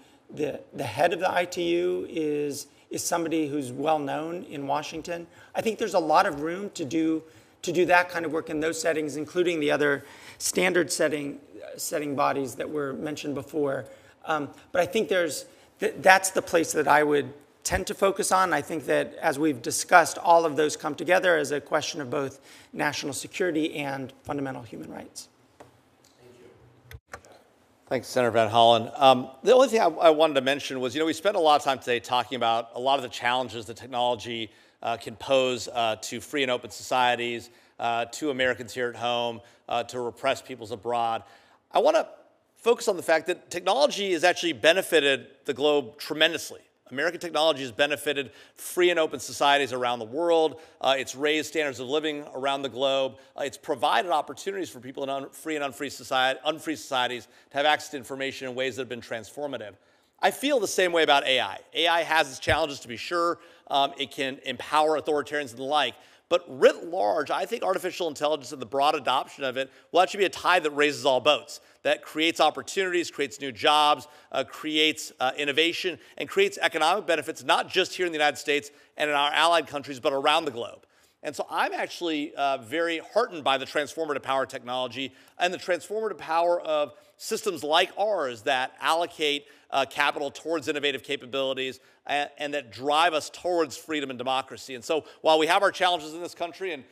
head of the ITU is somebody who's well known in Washington. I think there's a lot of room to do that kind of work in those settings, including the other standard setting bodies that were mentioned before. But I think that's the place that I would tend to focus on. I think that as we've discussed, all of those come together as a question of both national security and fundamental human rights. Thanks, Senator Van Hollen. The only thing I wanted to mention was, we spent a lot of time today talking about a lot of the challenges that technology can pose to free and open societies, to Americans here at home, to repressed peoples abroad. I want to focus on the fact that technology has actually benefited the globe tremendously. American technology has benefited free and open societies around the world. It's raised standards of living around the globe. It's provided opportunities for people in free and unfree societies to have access to information in ways that have been transformative. I feel the same way about AI. AI has its challenges, to be sure. It can empower authoritarians and the like. But writ large, I think artificial intelligence and the broad adoption of it will actually be a tide that raises all boats, that creates opportunities, creates new jobs, creates innovation, and creates economic benefits, not just here in the United States and in our allied countries, but around the globe. And so I'm actually very heartened by the transformative power of technology and the transformative power of systems like ours that allocate capital towards innovative capabilities and that drive us towards freedom and democracy. And so while we have our challenges in this country, and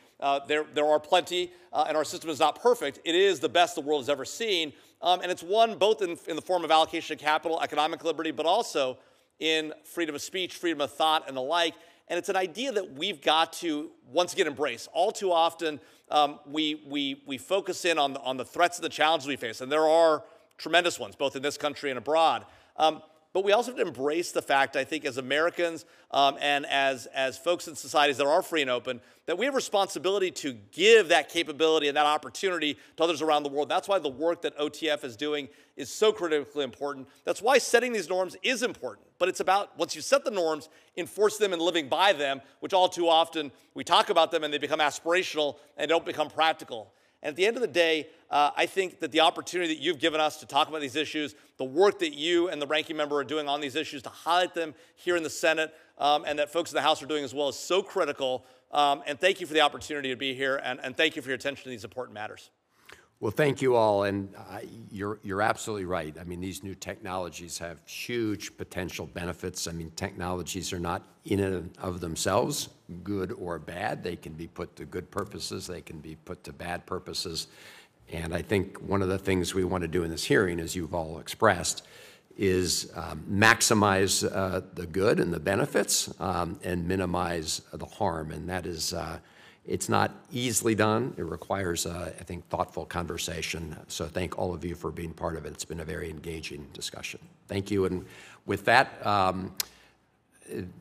there are plenty, and our system is not perfect, it is the best the world has ever seen. And it's won both in the form of allocation of capital, economic liberty, but also in freedom of speech, freedom of thought, and the like. And it's an idea that we've got to, once again, embrace. All too often, we focus in on the threats and the challenges we face, and there are tremendous ones, both in this country and abroad. But we also have to embrace the fact, I think, as Americans and as folks in societies that are free and open, that we have responsibility to give that capability and that opportunity to others around the world. That's why the work that OTF is doing is so critically important. That's why setting these norms is important. But it's about, once you set the norms, enforce them and living by them, which all too often we talk about them and they become aspirational and don't become practical. And at the end of the day, I think that the opportunity that you've given us to talk about these issues, the work that you and the ranking member are doing on these issues to highlight them here in the Senate, and that folks in the House are doing as well, is so critical. And thank you for the opportunity to be here, and thank you for your attention to these important matters. Well, thank you all, and you're absolutely right. I mean, these new technologies have huge potential benefits. I mean, technologies are not in and of themselves good or bad. They can be put to good purposes. They can be put to bad purposes. And I think one of the things we want to do in this hearing, as you've all expressed, is maximize the good and the benefits and minimize the harm. And that is, it's not easily done. It requires, I think, thoughtful conversation. So thank all of you for being part of it. It's been a very engaging discussion. Thank you. And with that,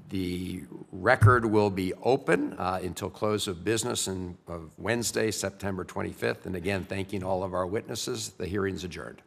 The record will be open until close of business of Wednesday, September 25th. And again, thanking all of our witnesses. The hearing's adjourned.